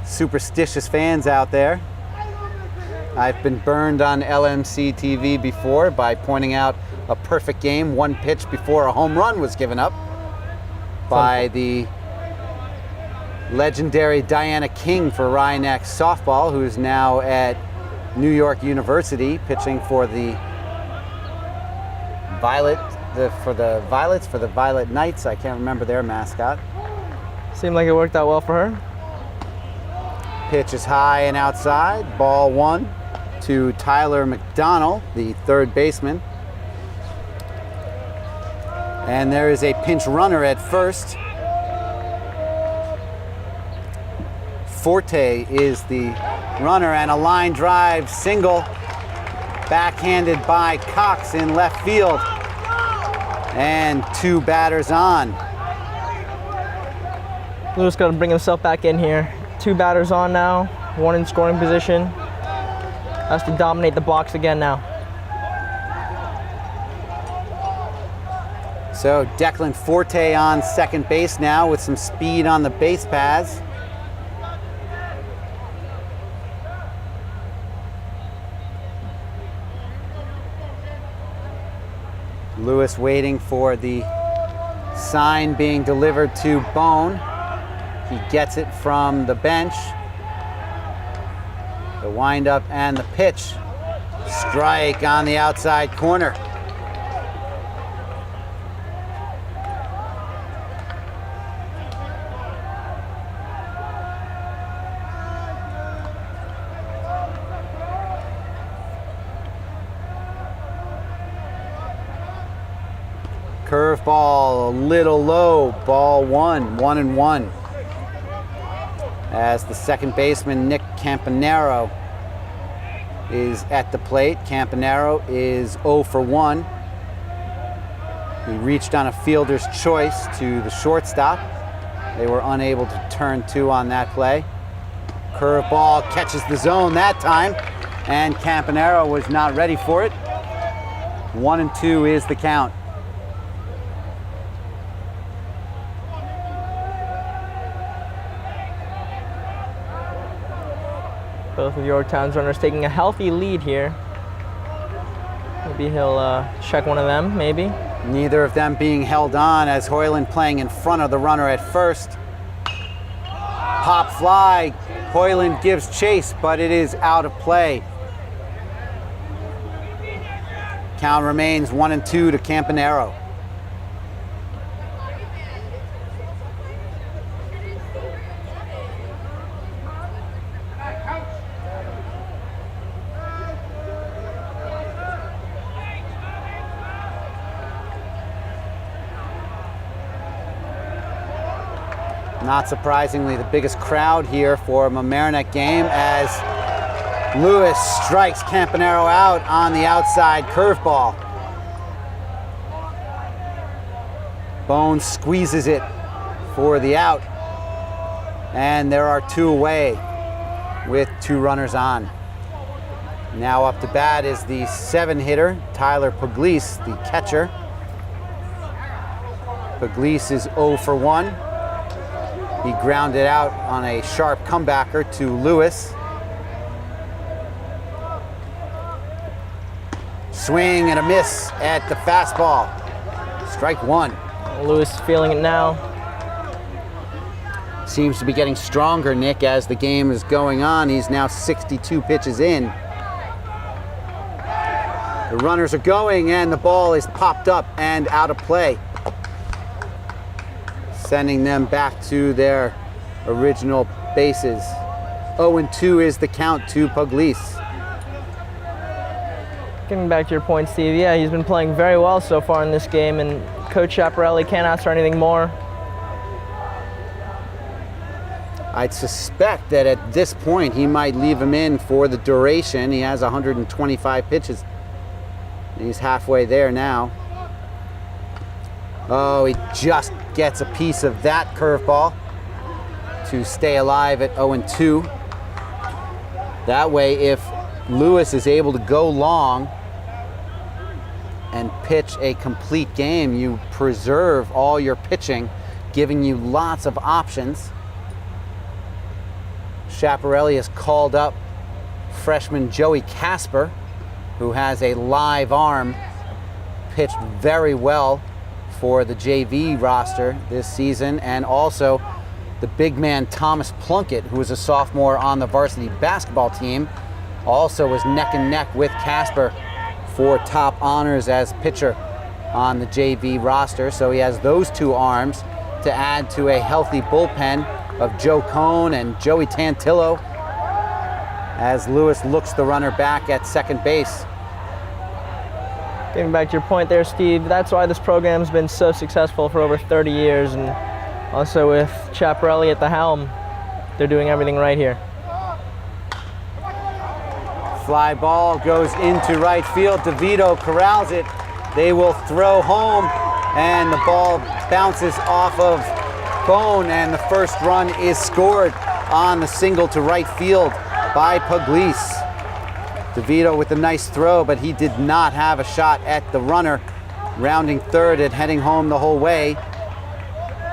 superstitious fans out there. I've been burned on LMC TV before by pointing out a perfect game 1 pitch before a home run was given up by the legendary Diana King for Mamaroneck softball, who's now at New York University pitching for the Violet Knights. I can't remember their mascot. Seemed like it worked out well for her. Pitch is high and outside. Ball 1 to Tyler McDonald, the third baseman. And there is a pinch runner at first. Forte is the runner, and a line drive single backhanded by Cox in left field. And 2 batters on. Lewis got to bring himself back in here. 2 batters on now, 1 in scoring position. Has to dominate the box again now. So Declan Forte on second base now with some speed on the base paths. Lewis waiting for the sign being delivered to Bone. He gets it from the bench. The windup and the pitch. Strike on the outside corner. Curveball a little low, ball 1, 1-1. As the second baseman, Nick Campanaro, is at the plate. Campanaro is 0 for 1. He reached on a fielder's choice to the shortstop. They were unable to turn 2 on that play. Curveball catches the zone that time, and Campanaro was not ready for it. 1-2 is the count. Both of Yorktown's runners taking a healthy lead here. Maybe he'll check one of them, maybe. Neither of them being held on, as Hoyland playing in front of the runner at first. Pop fly, Hoyland gives chase, but it is out of play. Count remains 1-2 to Campanaro. Not surprisingly, the biggest crowd here for a Mamaroneck game, as Lewis strikes Campanaro out on the outside curveball. Bones squeezes it for the out, and there are 2 away with 2 runners on. Now up to bat is the 7-hitter, Tyler Pugliese, the catcher. Pugliese is 0 for 1. He grounded out on a sharp comebacker to Lewis. Swing and a miss at the fastball. Strike one. Lewis feeling it now. Seems to be getting stronger, Nick, as the game is going on. He's now 62 pitches in. The runners are going, and the ball is popped up and out of play, sending them back to their original bases. 0-2 is the count to Pugliese. Getting back to your point, Steve, yeah, he's been playing very well so far in this game, and Coach Chaparelli can't ask for anything more. I'd suspect that at this point he might leave him in for the duration. He has 125 pitches. He's halfway there now. Oh, he just gets a piece of that curveball to stay alive at 0-2. That way, if Lewis is able to go long and pitch a complete game, you preserve all your pitching, giving you lots of options. Chaparelli has called up freshman Joey Casper, who has a live arm, pitched very well for the JV roster this season, and also the big man Thomas Plunkett, who is a sophomore on the varsity basketball team, also was neck and neck with Casper for top honors as pitcher on the JV roster. So he has those two arms to add to a healthy bullpen of Joe Cohn and Joey Tantillo as Lewis looks the runner back at second base. Getting back to your point there, Steve, that's why this program's been so successful for over 30 years, and also with Chaparelli at the helm, they're doing everything right here. Fly ball goes into right field. DeVito corrals it. They will throw home, and the ball bounces off of Bone, and the first run is scored on the single to right field by Pugliese. DeVito with a nice throw, but he did not have a shot at the runner, rounding third and heading home the whole way.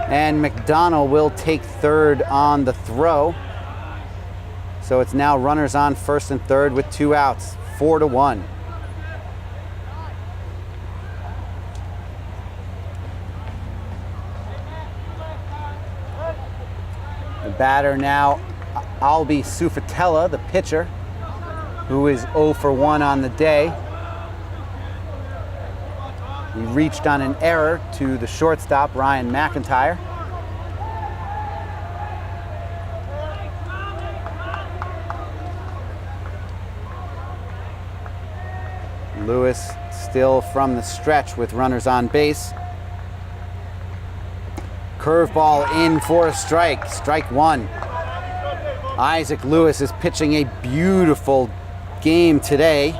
And McDonald will take third on the throw. So it's now runners on first and third with 2 outs, 4-1. The batter now, Albi Sufatella, the pitcher, who is 0 for 1 on the day. He reached on an error to the shortstop, Ryan McIntyre. Lewis still from the stretch with runners on base. Curveball in for a strike, strike one. Isaac Lewis is pitching a beautiful game today.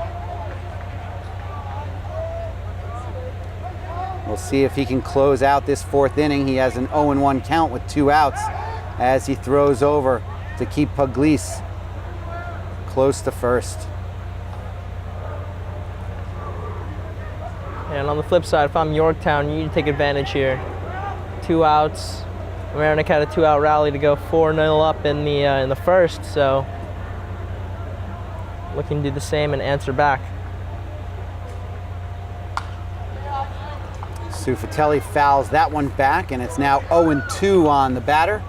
We'll see if he can close out this fourth inning. He has an 0-1 count with 2 outs as he throws over to keep Pugliese close to first. And on the flip side, if I'm Yorktown, you need to take advantage here. 2 outs. Mamaroneck had a 2-out rally to go 4-0 up in the first, so looking to do the same and answer back. Sufatelli fouls that one back, and it's now 0-2 on the batter.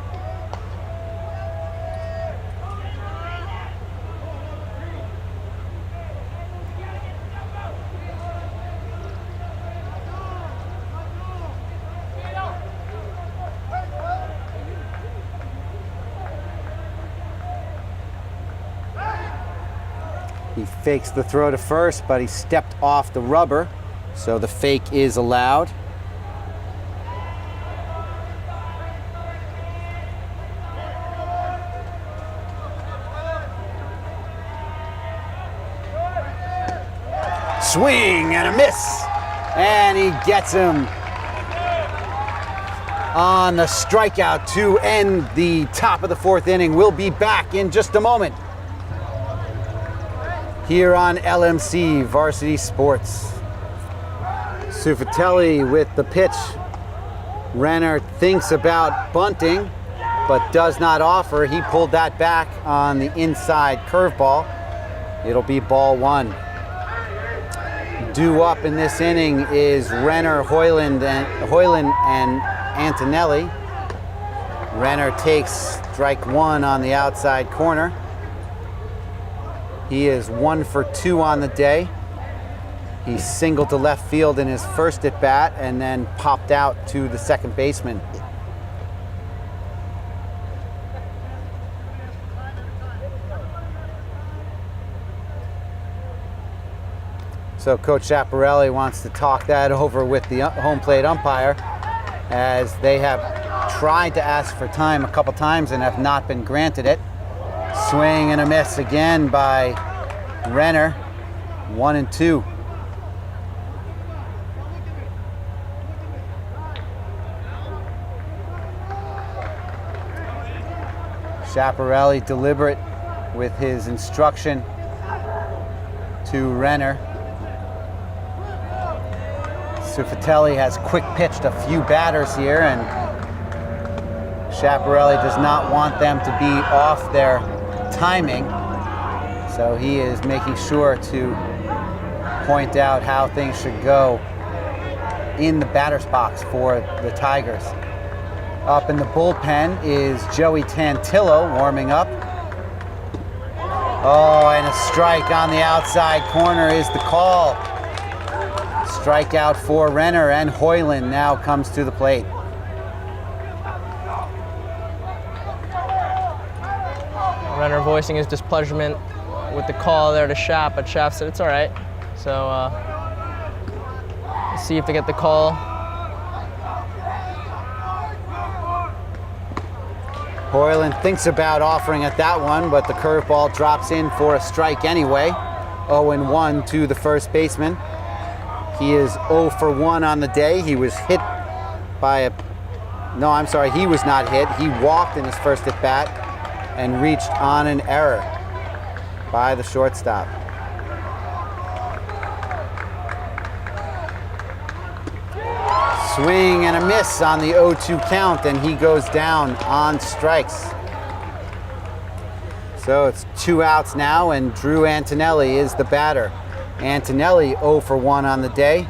He fakes the throw to first, but he stepped off the rubber, so the fake is allowed. Swing and a miss, and he gets him on the strikeout to end the top of the fourth inning. We'll be back in just a moment here on LMC Varsity Sports. Sufatelli with the pitch. Renner thinks about bunting, but does not offer. He pulled that back on the inside curveball. It'll be ball one. due up in this inning is Renner, Hoyland, and Antonelli. Renner takes strike one on the outside corner. He is 1 for 2 on the day. He singled to left field in his first at bat and then popped out to the second baseman. So Coach Schiaparelli wants to talk that over with the home plate umpire, as they have tried to ask for time a couple times and have not been granted it. Swing and a miss again by Renner, 1-2. Schiaparelli deliberate with his instruction to Renner. Sufatelli has quick pitched a few batters here, and Schiaparelli does not want them to be off their timing, so he is making sure to point out how things should go in the batter's box for the Tigers. Up in the bullpen is Joey Tantillo warming up. Oh, and a strike on the outside corner is the call. Strikeout for Renner, and Hoyland now comes to the plate. Renner voicing his displeasurement with the call there to Schaap, but Schaap said it's all right. So let's see if they get the call. Hoyland thinks about offering at that one, but the curveball drops in for a strike anyway. 0-1 to the first baseman. He is 0 for 1 on the day. He was hit by a... No, I'm sorry, he was not hit. He walked in his first at bat and reached on an error by the shortstop. Swing and a miss on the 0-2 count, and he goes down on strikes. So it's 2 outs now, and Drew Antonelli is the batter. Antonelli 0 for 1 on the day.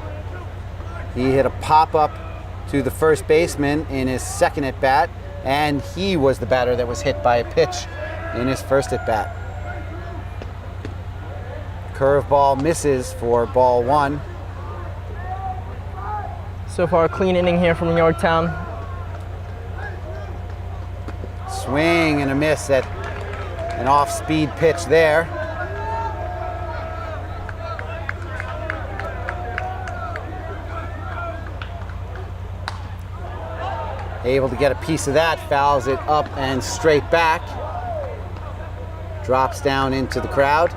He hit a pop-up to the first baseman in his second at bat, and he was the batter that was hit by a pitch in his first at bat. Curveball misses for ball 1. So far, a clean inning here from Yorktown. Swing and a miss at an off-speed pitch there. Able to get a piece of that, fouls it up and straight back. Drops down into the crowd.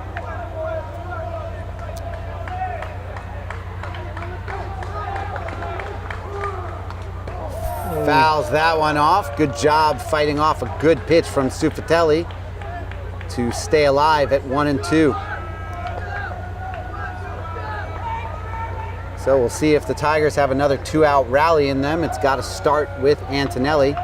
Fouls that one off. Good job fighting off a good pitch from Sufatelli to stay alive at 1-2. So we'll see if the Tigers have another 2-out rally in them. It's got to start with Antonelli.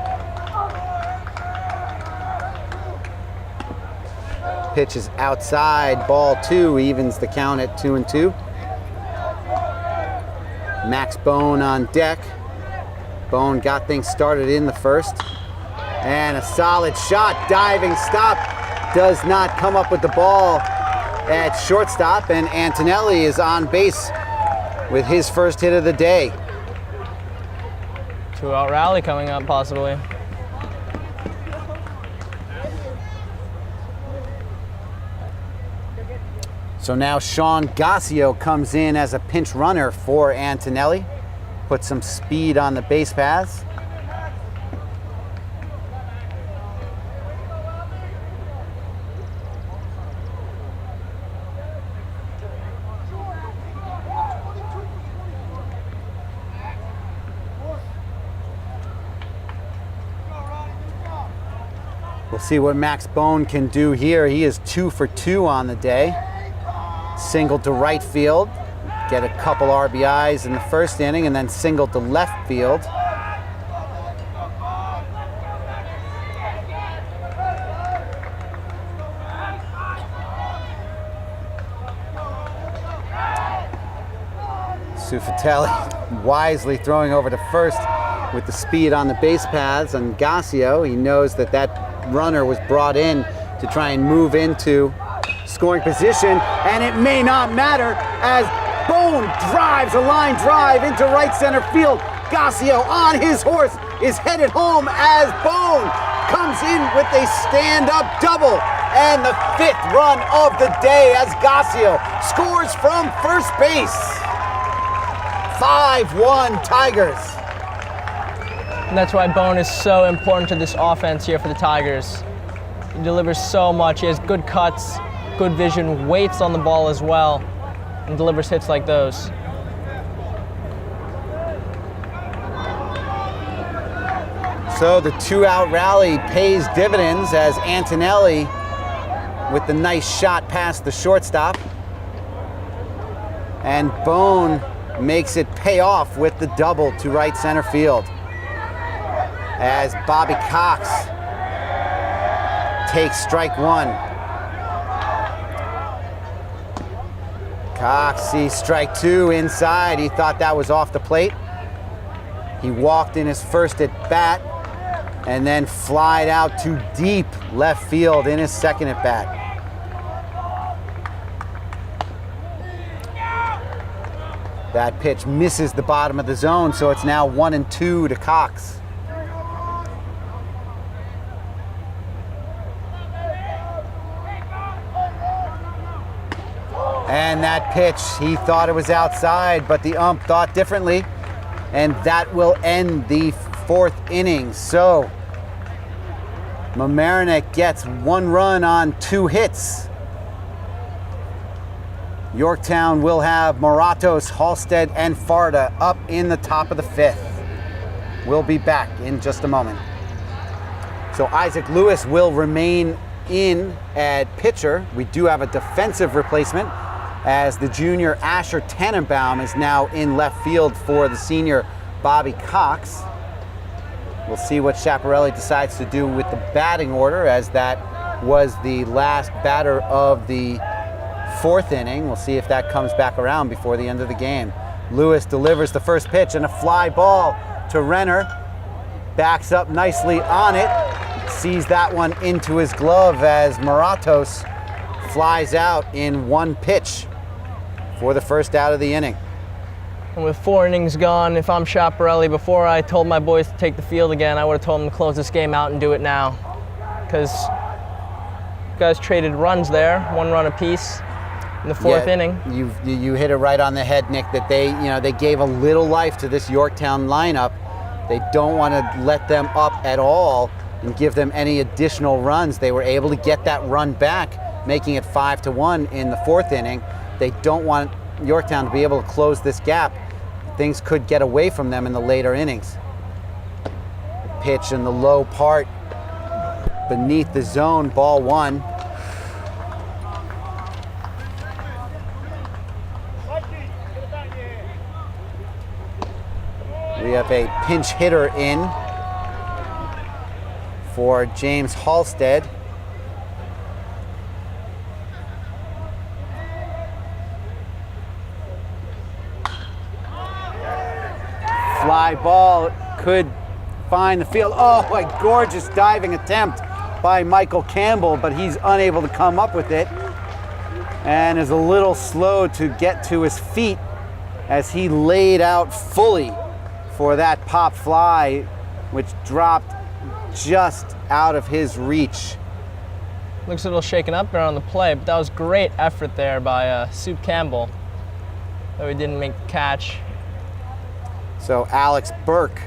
Pitch is outside, ball 2, evens the count at 2-2. Max Bone on deck. Bone got things started in the first. And a solid shot, diving stop. Does not come up with the ball at shortstop, and Antonelli is on base with his first hit of the day. 2-out rally coming up, possibly. So now Sean Gassio comes in as a pinch runner for Antonelli. Put some speed on the base paths. We'll see what Max Bone can do here. He is 2 for 2 on the day. Singled to right field, get a couple RBIs in the first inning, and then singled to left field. Sufatelli wisely throwing over to first with the speed on the base paths. And Gassio, he knows that that runner was brought in to try and move into scoring position, and it may not matter as Bone drives a line drive into right center field. Gassio on his horse is headed home as Bone comes in with a stand-up double, and the 5th run of the day as Gassio scores from first base. 5-1 Tigers. And that's why Bone is so important to this offense here for the Tigers. He delivers so much. He has good cuts, good vision, waits on the ball as well, and delivers hits like those. So the 2-out rally pays dividends as Antonelli with the nice shot past the shortstop. And Bone makes it pay off with the double to right center field. As Bobby Cox takes strike 1. Cox sees strike 2 inside. He thought that was off the plate. He walked in his first at bat and then flied out to deep left field in his second at bat. That pitch misses the bottom of the zone, so it's now 1-2 to Cox. And that pitch, he thought it was outside, but the ump thought differently. And that will end the 4th inning. So Mamaroneck gets 1 run on 2 hits. Yorktown will have Moratos, Halstead, and Farda up in the top of the 5th. We'll be back in just a moment. So Isaac Lewis will remain in at pitcher. We do have a defensive replacement as the junior Asher Tannenbaum is now in left field for the senior Bobby Cox. We'll see what Schiaparelli decides to do with the batting order, as that was the last batter of the 4th inning. We'll see if that comes back around before the end of the game. Lewis delivers the first pitch and a fly ball to Renner. Backs up nicely on it. Sees that one into his glove as Moratos flies out in 1 pitch for the first out of the inning. And with 4 innings gone, if I'm Schiaparelli, before I told my boys to take the field again, I would have told them to close this game out and do it now. Because you guys traded runs there, 1 run apiece in the 4th inning. You hit it right on the head, Nick, that they gave a little life to this Yorktown lineup. They don't want to let them up at all and give them any additional runs. They were able to get that run back, making it 5-1 in the 4th inning. They don't want Yorktown to be able to close this gap. Things could get away from them in the later innings. Pitch in the low part beneath the zone, ball 1. We have a pinch hitter in for James Halstead. Fly ball could find the field. Oh, a gorgeous diving attempt by Michael Campbell, but he's unable to come up with it and is a little slow to get to his feet as he laid out fully for that pop fly, which dropped just out of his reach. Looks a little shaken up there on the play, but that was great effort there by Soup Campbell, though he didn't make the catch. So Alex Burke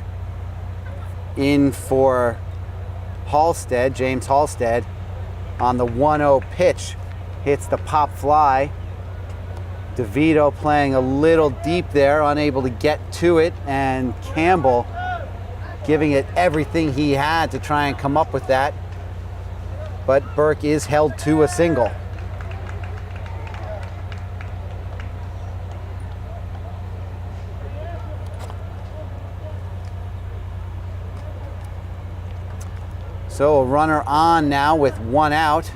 in for Halstead, James Halstead, on the 1-0 pitch. Hits the pop fly. DeVito playing a little deep there, unable to get to it, and Campbell giving it everything he had to try and come up with that. But Burke is held to a single. So a runner on now with 1 out.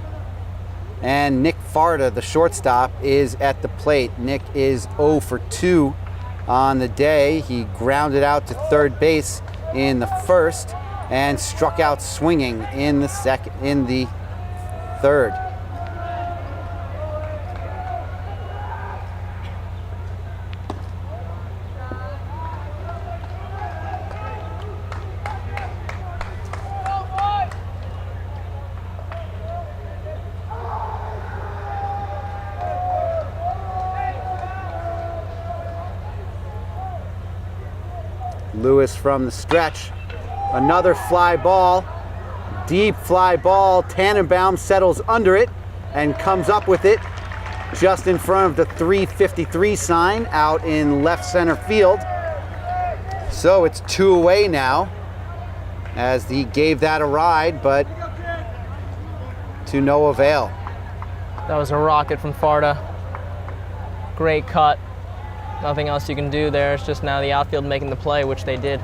And Nick Farda, the shortstop, is at the plate. Nick is 0 for 2 on the day. He grounded out to third base in the first and struck out swinging in the third. Lewis from the stretch. Another fly ball. Deep fly ball. Tannenbaum settles under it and comes up with it just in front of the 353 sign out in left center field. So it's 2 away now, as he gave that a ride, but to no avail. That was a rocket from Farda. Great cut. Nothing else you can do there. It's just now the outfield making the play, which they did.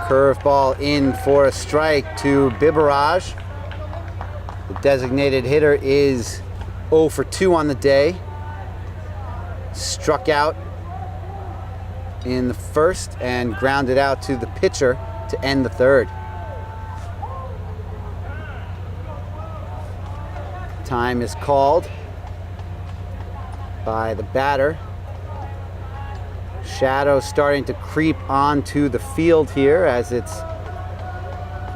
Curveball in for a strike to Biberaj. The designated hitter is 0 for 2 on the day. Struck out in the first and grounded out to the pitcher to end the third. Time is called by the batter. Shadow starting to creep onto the field here as it's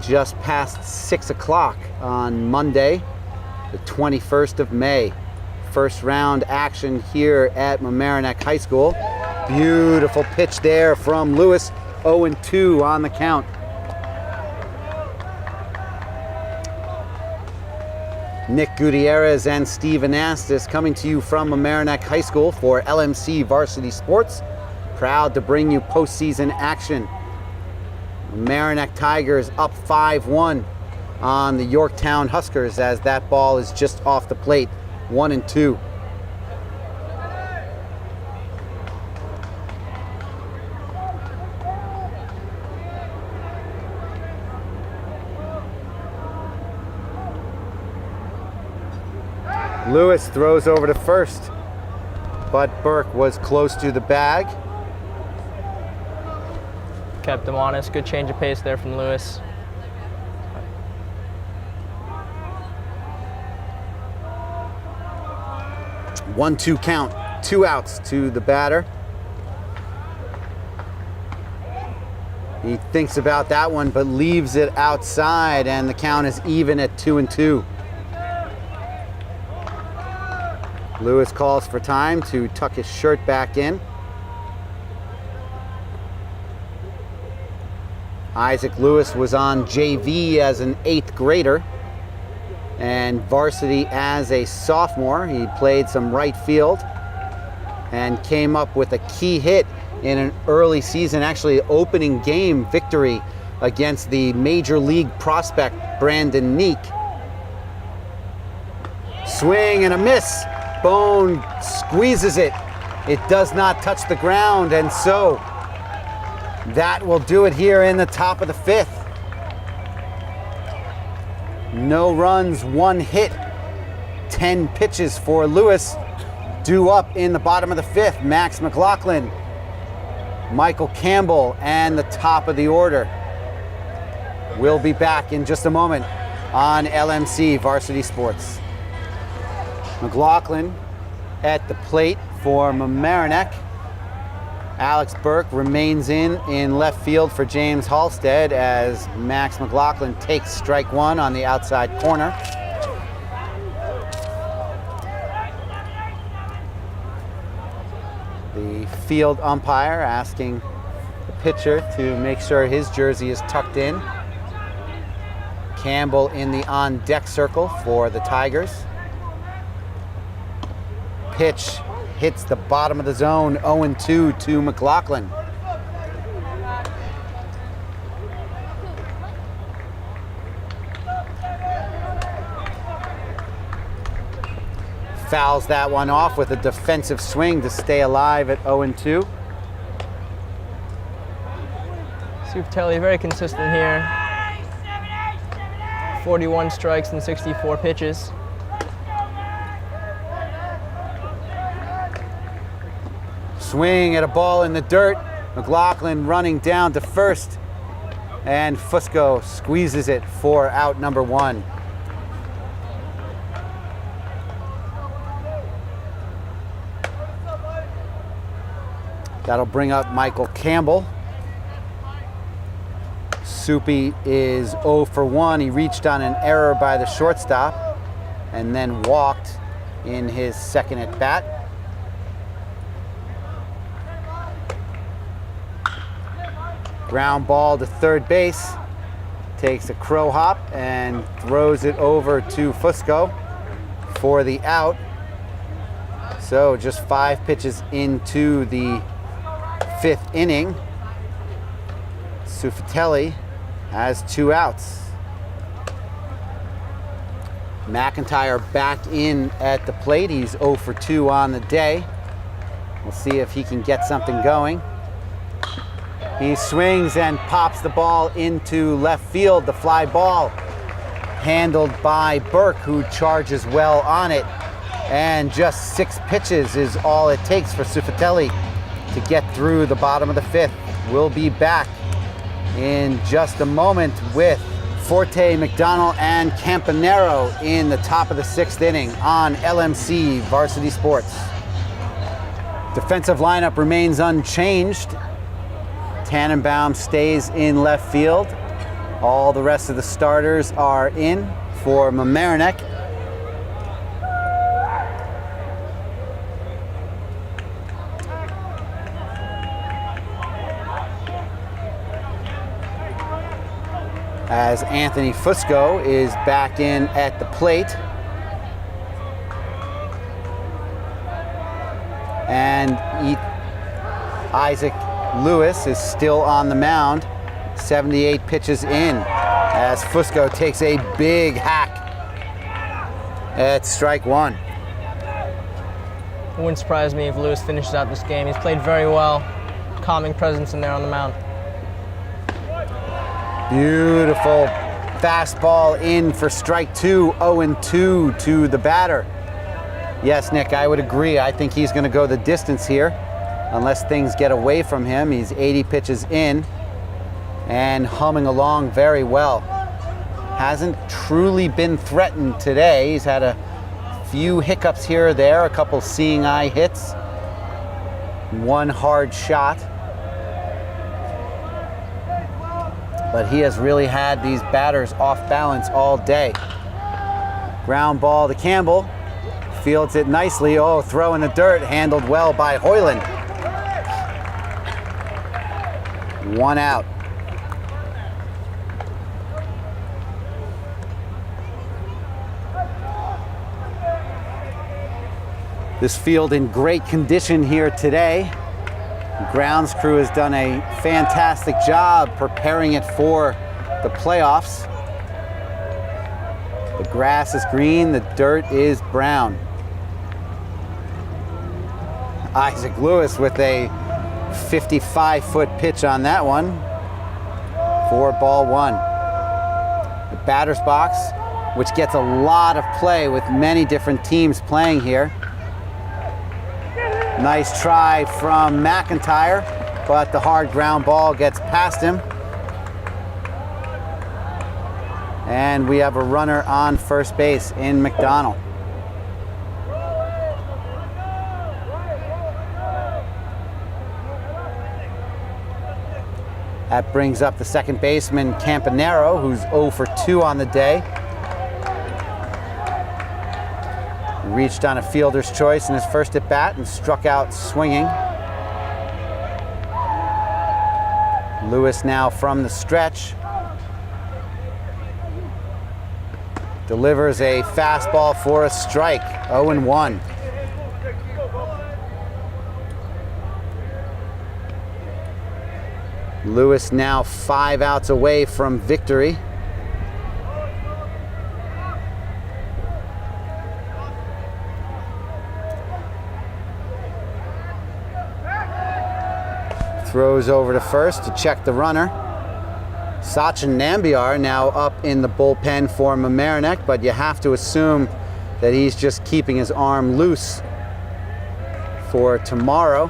just past 6 o'clock on Monday, the 21st of May. First round action here at Mamaroneck High School. Beautiful pitch there from Lewis. 0-2 on the count. Nick Gutierrez and Steve Anastas coming to you from Mamaroneck High School for LMC Varsity Sports. Proud to bring you postseason action. Mamaroneck Tigers up 5-1 on the Yorktown Huskers as that ball is just off the plate. 1-2. Lewis throws over to first, but Burke was close to the bag. Kept him honest. Good change of pace there from Lewis. One-two count, 2 outs to the batter. He thinks about that one, but leaves it outside, and the count is even at 2-2. Lewis calls for time to tuck his shirt back in. Isaac Lewis was on JV as an 8th grader and varsity as a sophomore. He played some right field and came up with a key hit in an early season, actually opening game victory against the major league prospect Brandon Neek. Swing and a miss. Bone squeezes it. It does not touch the ground, and so that will do it here in the top of the 5th. No runs, 1 hit, 10 pitches for Lewis. Due up in the bottom of the 5th, Max McLaughlin, Michael Campbell, and the top of the order. We'll be back in just a moment on LMC Varsity Sports. McLaughlin at the plate for Mamaroneck. Alex Burke remains in left field for James Halstead as Max McLaughlin takes strike 1 on the outside corner. The field umpire asking the pitcher to make sure his jersey is tucked in. Campbell in the on-deck circle for the Tigers. Pitch hits the bottom of the zone, 0-2 to McLaughlin. Fouls that one off with a defensive swing to stay alive at 0-2. Supertelli very consistent here. 41 strikes and 64 pitches. Swing at a ball in the dirt. McLaughlin running down to first, and Fusco squeezes it for out number 1. That'll bring up Michael Campbell. Soupy is 0 for 1. He reached on an error by the shortstop and then walked in his second at bat. Ground ball to third base. Takes a crow hop and throws it over to Fusco for the out. So just 5 pitches into the 5th inning. Sufatelli has 2 outs. McIntyre back in at the plate. He's 0 for 2 on the day. We'll see if he can get something going. He swings and pops the ball into left field. The fly ball handled by Burke, who charges well on it. And just 6 pitches is all it takes for Sufatelli to get through the bottom of the 5th. We'll be back in just a moment with Forte, McDonald, and Campanero in the top of the 6th inning on LMC Varsity Sports. Defensive lineup remains unchanged. Tannenbaum stays in left field. All the rest of the starters are in for Mamaroneck. As Anthony Fusco is back in at the plate. And Isaac Lewis is still on the mound, 78 pitches in, as Fusco takes a big hack at strike 1. It wouldn't surprise me if Lewis finishes out this game. He's played very well, calming presence in there on the mound. Beautiful fastball in for strike 2, 0-2 to the batter. Yes, Nick, I would agree. I think he's going to go the distance here. Unless things get away from him. He's 80 pitches in and humming along very well. Hasn't truly been threatened today. He's had a few hiccups here or there, a couple seeing eye hits, 1 hard shot. But he has really had these batters off balance all day. Ground ball to Campbell. Fields it nicely. Oh, throw in the dirt, handled well by Hoyland. 1 out. This field in great condition here today. The grounds crew has done a fantastic job preparing it for the playoffs. The grass is green, the dirt is brown. Isaac Lewis with a 55-foot pitch on that one for ball 1. The batter's box, which gets a lot of play with many different teams playing here. Nice try from McIntyre, but the hard ground ball gets past him. And we have a runner on first base in McDonald. That brings up the second baseman, Campanero, who's 0 for 2 on the day. Reached on a fielder's choice in his first at bat and struck out swinging. Lewis now from the stretch. Delivers a fastball for a strike, 0-1. Lewis now 5 outs away from victory. Throws over to first to check the runner. Sachin Nambiar now up in the bullpen for Mamaroneck, but you have to assume that he's just keeping his arm loose for tomorrow,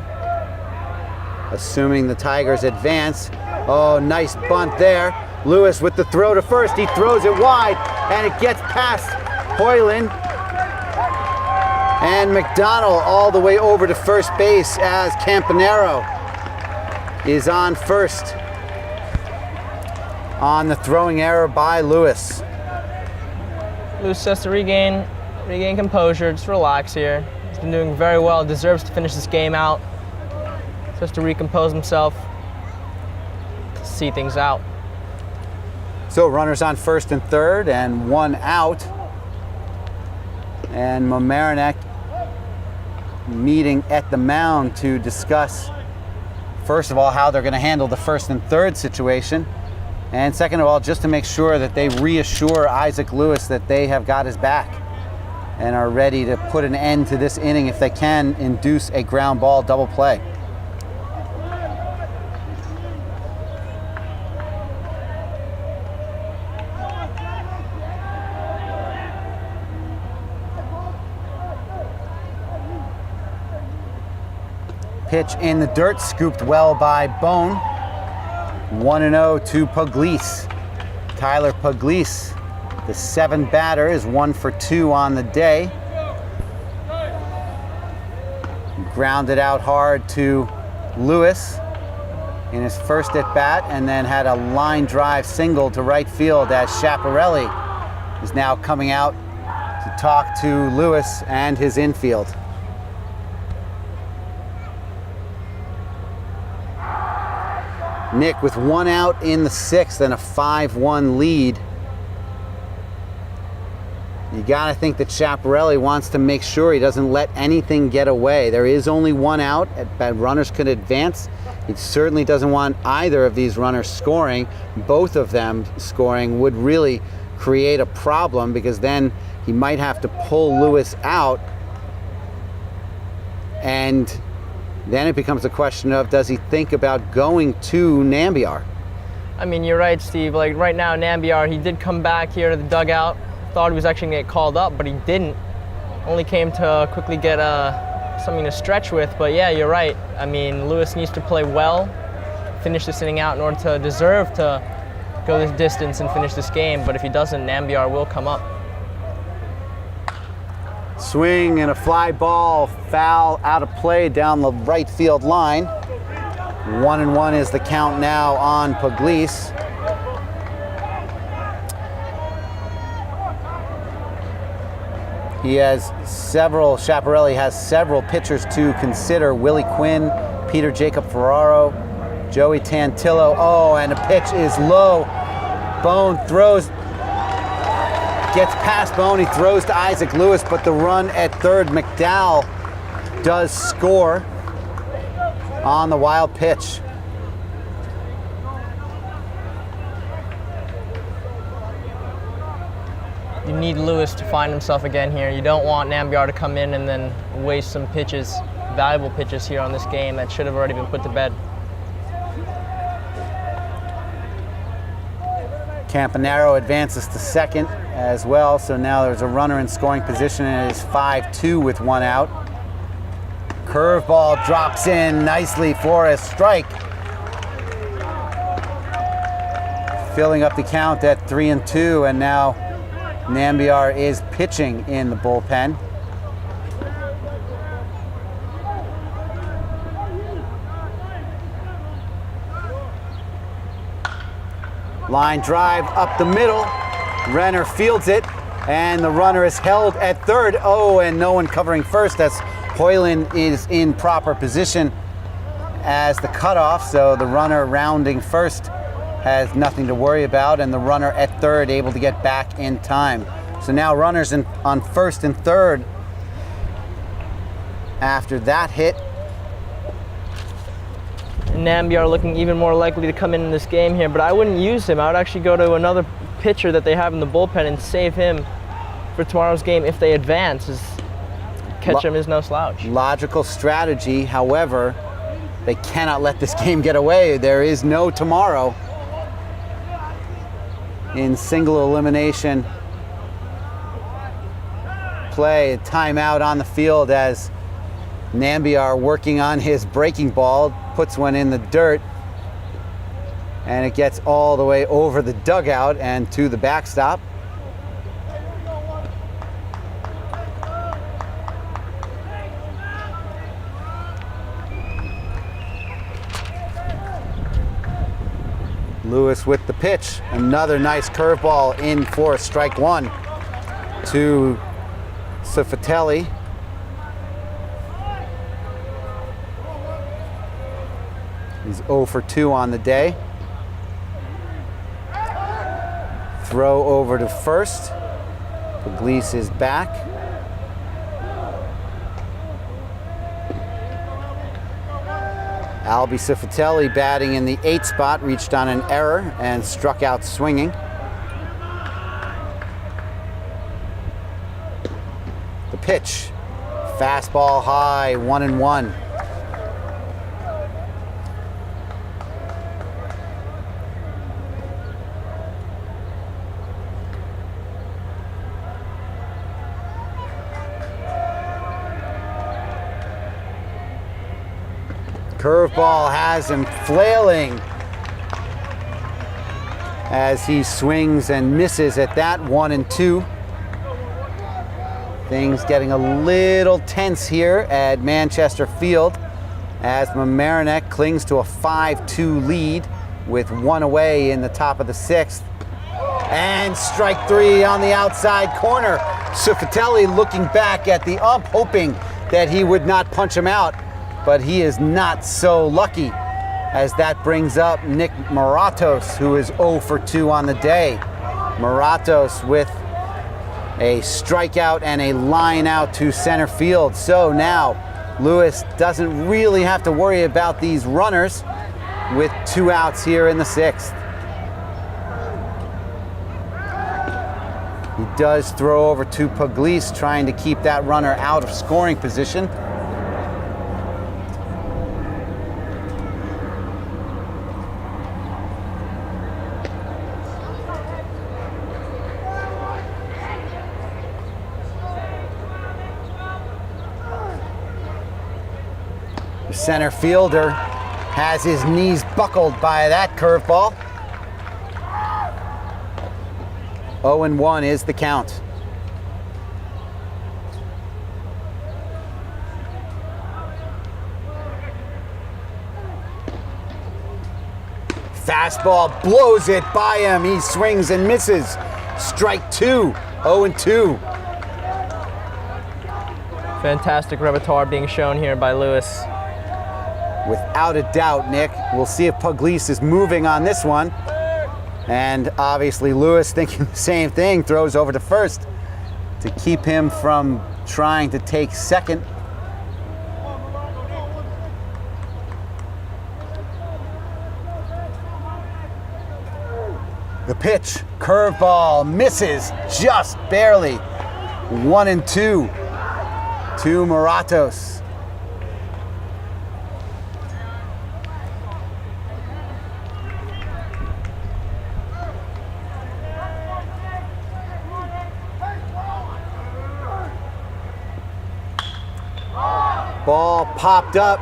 assuming the Tigers advance. Oh, nice bunt there. Lewis with the throw to first. He throws it wide, and it gets past Hoyland. And McDonald all the way over to first base as Campanero is on first on the throwing error by Lewis. Lewis has to regain composure, just relax here. He's been doing very well, deserves to finish this game out. Just to recompose himself, see things out. So runners on first and third and one out. And Mamaroneck meeting at the mound to discuss, first of all, how they're going to handle the first and third situation. And second of all, just to make sure that they reassure Isaac Lewis that they have got his back and are ready to put an end to this inning if they can induce a ground ball double play. Pitch in the dirt, scooped well by Bone. 1-0 to Pugliese. Tyler Pugliese, the 7th batter, is 1 for 2 on the day. Grounded out hard to Lewis in his first at bat, and then had a line drive single to right field as Schiaparelli is now coming out to talk to Lewis and his infield. Nick with 1 out in the 6th and a 5-1 lead. You gotta think that Schiaparelli wants to make sure he doesn't let anything get away. There is only 1 out, but runners could advance. He certainly doesn't want either of these runners scoring. Both of them scoring would really create a problem, because then he might have to pull Lewis out, and then it becomes a question of, does he think about going to Nambiar? I mean, you're right, Steve. Like right now, Nambiar, he did come back here to the dugout. Thought he was actually going to get called up, but he didn't. Only came to quickly get something to stretch with. But yeah, you're right. I mean, Lewis needs to play well, finish this inning out in order to deserve to go this distance and finish this game. But if he doesn't, Nambiar will come up. Swing and a fly ball, foul out of play down the right field line. 1-1 is the count now on Pugliese. Schiaparelli has several pitchers to consider. Willie Quinn, Peter Jacob Ferraro, Joey Tantillo. Oh, and the pitch is low. Bone throws, gets past Bone, he throws to Isaac Lewis, but the run at third, McDowell, does score on the wild pitch. You need Lewis to find himself again here. You don't want Nambiar to come in and then waste some pitches, valuable pitches here on this game that should have already been put to bed. Campanero advances to second as well, so now there's a runner in scoring position, and it is 5-2 with 1 out. Curveball drops in nicely for a strike, filling up the count at 3-2, and now Nambiar is pitching in the bullpen. Line drive up the middle. Renner fields it, and the runner is held at third. Oh, and no one covering first. That's Hoyland is in proper position as the cutoff, so the runner rounding first has nothing to worry about, and the runner at third able to get back in time. So now runners on first and third after that hit. Nambiar looking even more likely to come in this game here, but I wouldn't use him. I would actually go to another pitcher that they have in the bullpen and save him for tomorrow's game if they advance. Catch him is no slouch. Logical strategy, however, they cannot let this game get away. There is no tomorrow. in single elimination play. Timeout on the field as Nambiar, working on his breaking ball, puts one in the dirt, and it gets all the way over the dugout and to the backstop. Lewis with the pitch. Another nice curveball in for strike one to Sifatelli. He's 0 for 2 on the day. Throw over to first. Pugliese is back. Albi Sifatelli, batting in the 8th spot, reached on an error and struck out swinging. The pitch, fastball high, 1-1. Curveball has him flailing as he swings and misses at that, 1-2. Things getting a little tense here at Manchester Field as Mamaroneck clings to a 5-2 lead with one away in the top of the 6th. And strike 3 on the outside corner. Sifatelli looking back at the ump, hoping that he would not punch him out, but he is not so lucky, as that brings up Nick Moratos, who is 0 for 2 on the day. Moratos with a strikeout and a line out to center field. So now Lewis doesn't really have to worry about these runners with 2 outs here in the 6th. He does throw over to Pugliese, trying to keep that runner out of scoring position. The center fielder has his knees buckled by that curveball. 0-1 is the count. Fastball blows it by him. He swings and misses. Strike 2, 0-2. Fantastic repertoire being shown here by Lewis. Without a doubt, Nick. We'll see if Pugliese is moving on this one. And obviously Lewis, thinking the same thing, throws over to first to keep him from trying to take second. The pitch, curveball, misses just barely. 1-2 to Moratos. Ball popped up.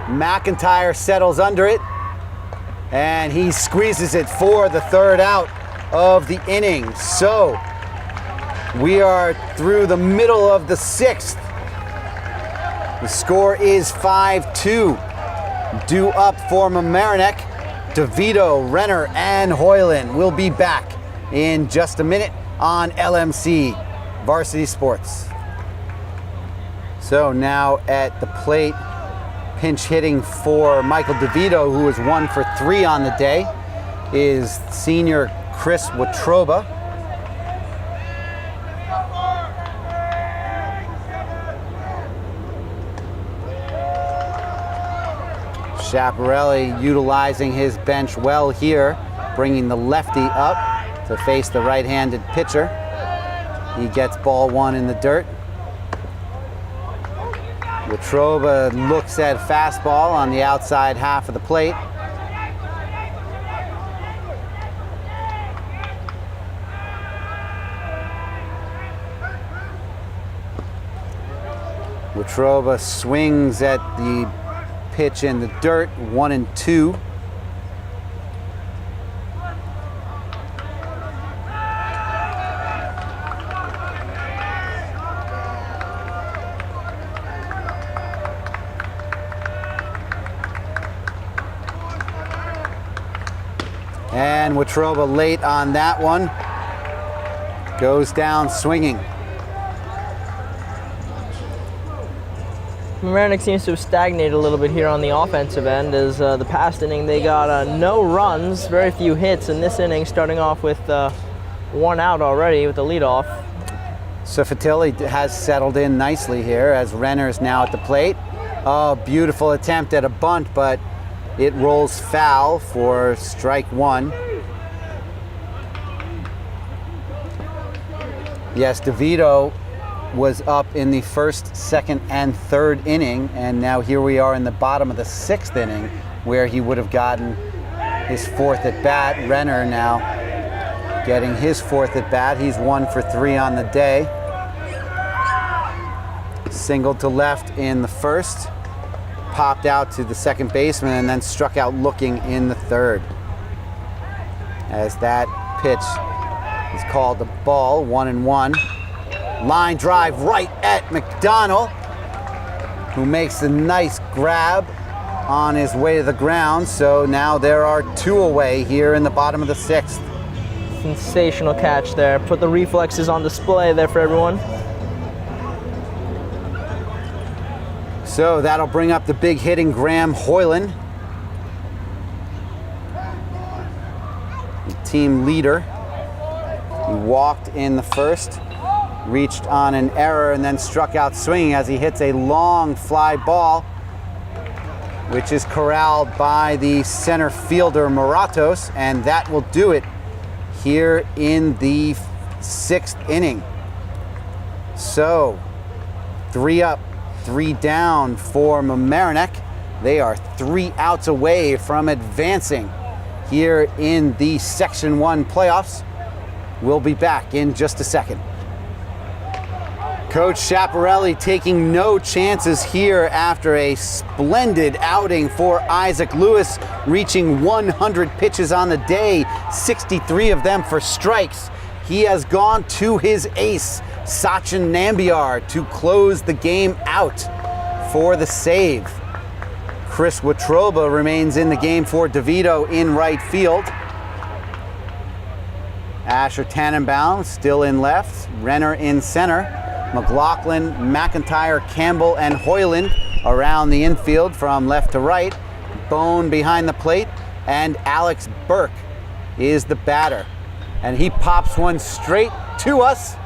McIntyre settles under it, and he squeezes it for the 3rd out of the inning. So we are through the middle of the 6th. The score is 5-2. Due up for Mamaroneck. DeVito, Renner, and Hoyland will be back in just a minute on LMC Varsity Sports. So now at the plate, pinch hitting for Michael DeVito, who is 1 for 3 on the day, is senior Chris Watroba. Schiaparelli utilizing his bench well here, bringing the lefty up to face the right-handed pitcher. He gets ball 1 in the dirt. Watroba looks at fastball on the outside half of the plate. Wetruba swings at the pitch in the dirt, 1-2. And Wetruba late on that one. Goes down swinging. Mamaroneck seems to have stagnated a little bit here on the offensive end, as the past inning they got no runs, very few hits. In this inning, starting off with 1 out already with the leadoff. So Fatilli has settled in nicely here as Renner is now at the plate. Oh, beautiful attempt at a bunt, but it rolls foul for strike 1. Yes, DeVito was up in the first, second, and third inning, and now here we are in the bottom of the 6th inning where he would have gotten his 4th at bat. Renner now getting his 4th at bat. He's 1 for 3 on the day. Single to left in the first, popped out to the second baseman, and then struck out looking in the third. As that pitch is called a ball, 1-1. Line drive right at McDonald, who makes a nice grab on his way to the ground. So now there are 2 away here in the bottom of the 6th. Sensational catch there. Put the reflexes on display there for everyone. So that'll bring up the big hitting Graham Hoyland, the team leader. He walked in the first, reached on an error, and then struck out swinging as he hits a long fly ball, which is corralled by the center fielder Moratos, and that will do it here in the 6th inning. So 3 up, 3 down for Mamaroneck. They are 3 outs away from advancing here in the Section 1 playoffs. We'll be back in just a second. Coach Schiaparelli taking no chances here after a splendid outing for Isaac Lewis, reaching 100 pitches on the day, 63 of them for strikes. He has gone to his ace, Sachin Nambiar, to close the game out for the save. Chris Wetruba remains in the game for DeVito in right field. Asher Tannenbaum still in left, Renner in center, McLaughlin, McIntyre, Campbell, and Hoyland around the infield from left to right. Bone behind the plate, and Alex Burke is the batter. And he pops one straight to us.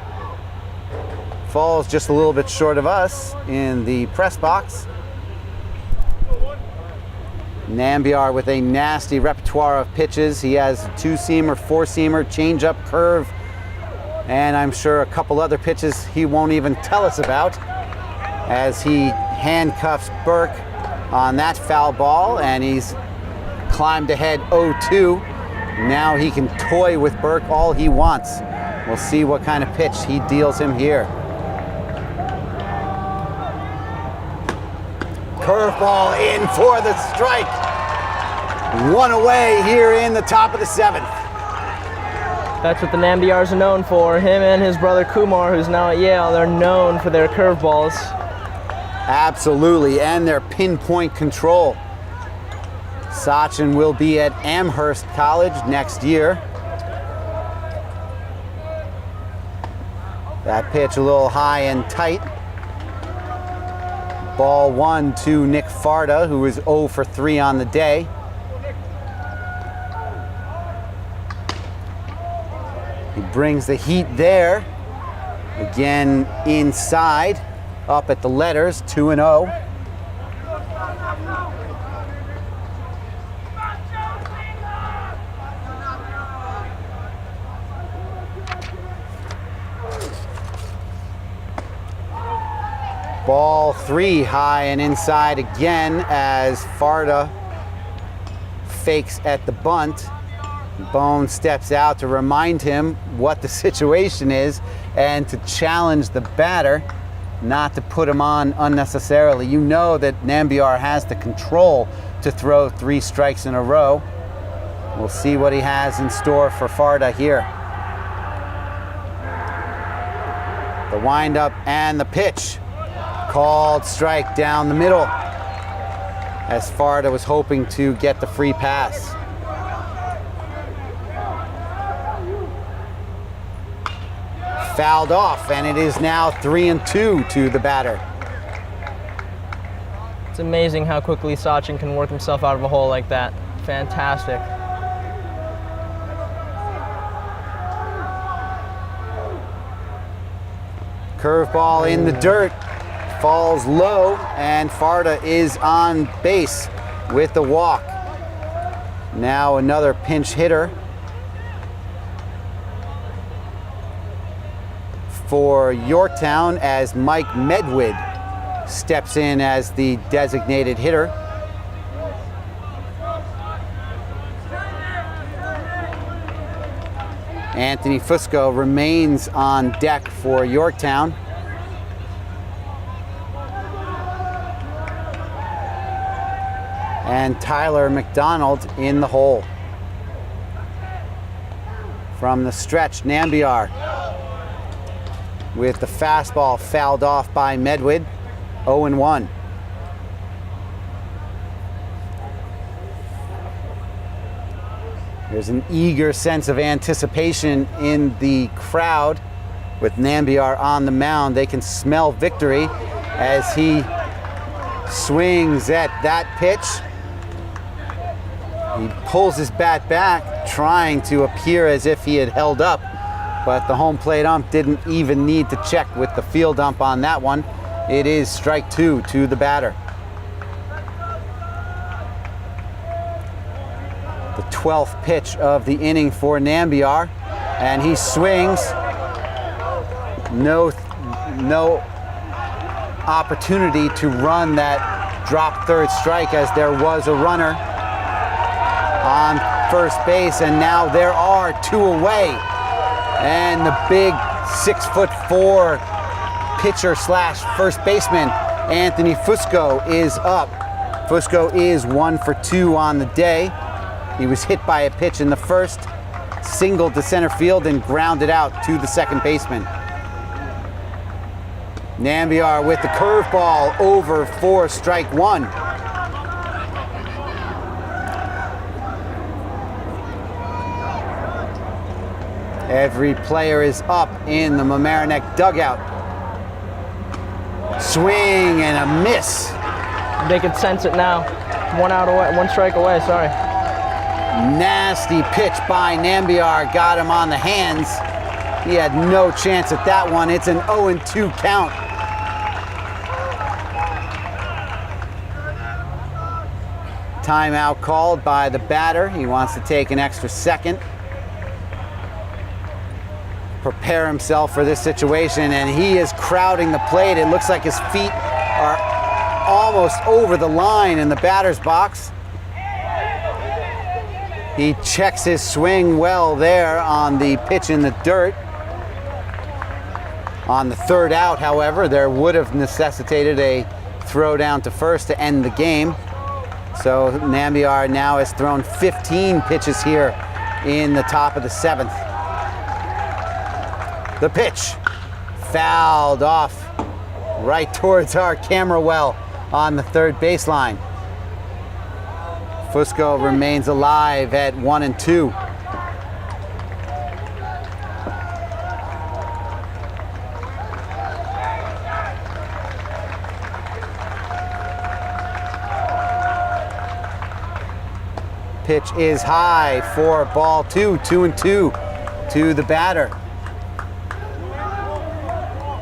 Falls just a little bit short of us in the press box. Nambiar with a nasty repertoire of pitches. He has a 2-seamer, 4-seamer, changeup, curve, and I'm sure a couple other pitches he won't even tell us about, as he handcuffs Burke on that foul ball, and he's climbed ahead 0-2. Now he can toy with Burke all he wants. We'll see what kind of pitch he deals him here. Curveball in for the strike. 1 away here in the top of the 7th. That's what the Nambiars are known for. Him and his brother Kumar, who's now at Yale, they're known for their curveballs. Absolutely, and their pinpoint control. Sachin will be at Amherst College next year. That pitch a little high and tight. Ball 1 to Nick Farda, who is 0 for 3 on the day. He brings the heat there. Again inside, up at the letters, 2-0. Ball 3 high and inside again as Farda fakes at the bunt. Bone steps out to remind him what the situation is and to challenge the batter. not to put him on unnecessarily. You know that Nambiar has the control to throw 3 strikes in a row. We'll see what he has in store for Farda here. The windup and the pitch. Called strike down the middle, as Farda was hoping to get the free pass. Fouled off, and it is now 3-2 to the batter. It's amazing how quickly Sachin can work himself out of a hole like that. Fantastic. Curveball in the dirt, falls low, and Farda is on base with the walk. Now another pinch hitter for Yorktown, as Mike Medwid steps in as the designated hitter. Anthony Fusco remains on deck for Yorktown. And Tyler McDonald in the hole. From the stretch, Nambiar with the fastball fouled off by Medwid. 0-1. There's an eager sense of anticipation in the crowd with Nambiar on the mound. They can smell victory as he swings at that pitch. He pulls his bat back, trying to appear as if he had held up, but the home plate ump didn't even need to check with the field ump on that one. It is strike 2 to the batter. The 12th pitch of the inning for Nambiar, and he swings. No opportunity to run that drop third strike, as there was a runner on first base, and now there are 2 away. And the big 6'4" pitcher slash first baseman, Anthony Fusco, is up. Fusco is 1 for 2 on the day. He was hit by a pitch in the first, singled to center field, and grounded out to the second baseman. Nambiar with the curveball over for strike 1. Every player is up in the Mamaroneck dugout. Swing and a miss. They could sense it now. 1 out away, 1 strike away, sorry. Nasty pitch by Nambiar, got him on the hands. He had no chance at that one. It's an 0-2 count. Timeout called by the batter. He wants to take an extra second, prepare himself for this situation, and he is crowding the plate. It looks like his feet are almost over the line in the batter's box. He checks his swing well there on the pitch in the dirt. On the third out, however, there would have necessitated a throw down to first to end the game. So Nambiar now has thrown 15 pitches here in the top of the 7th. The pitch fouled off right towards our camera well on the third baseline. Fusco remains alive at 1-2. Pitch is high for ball 2, 2-2 to the batter.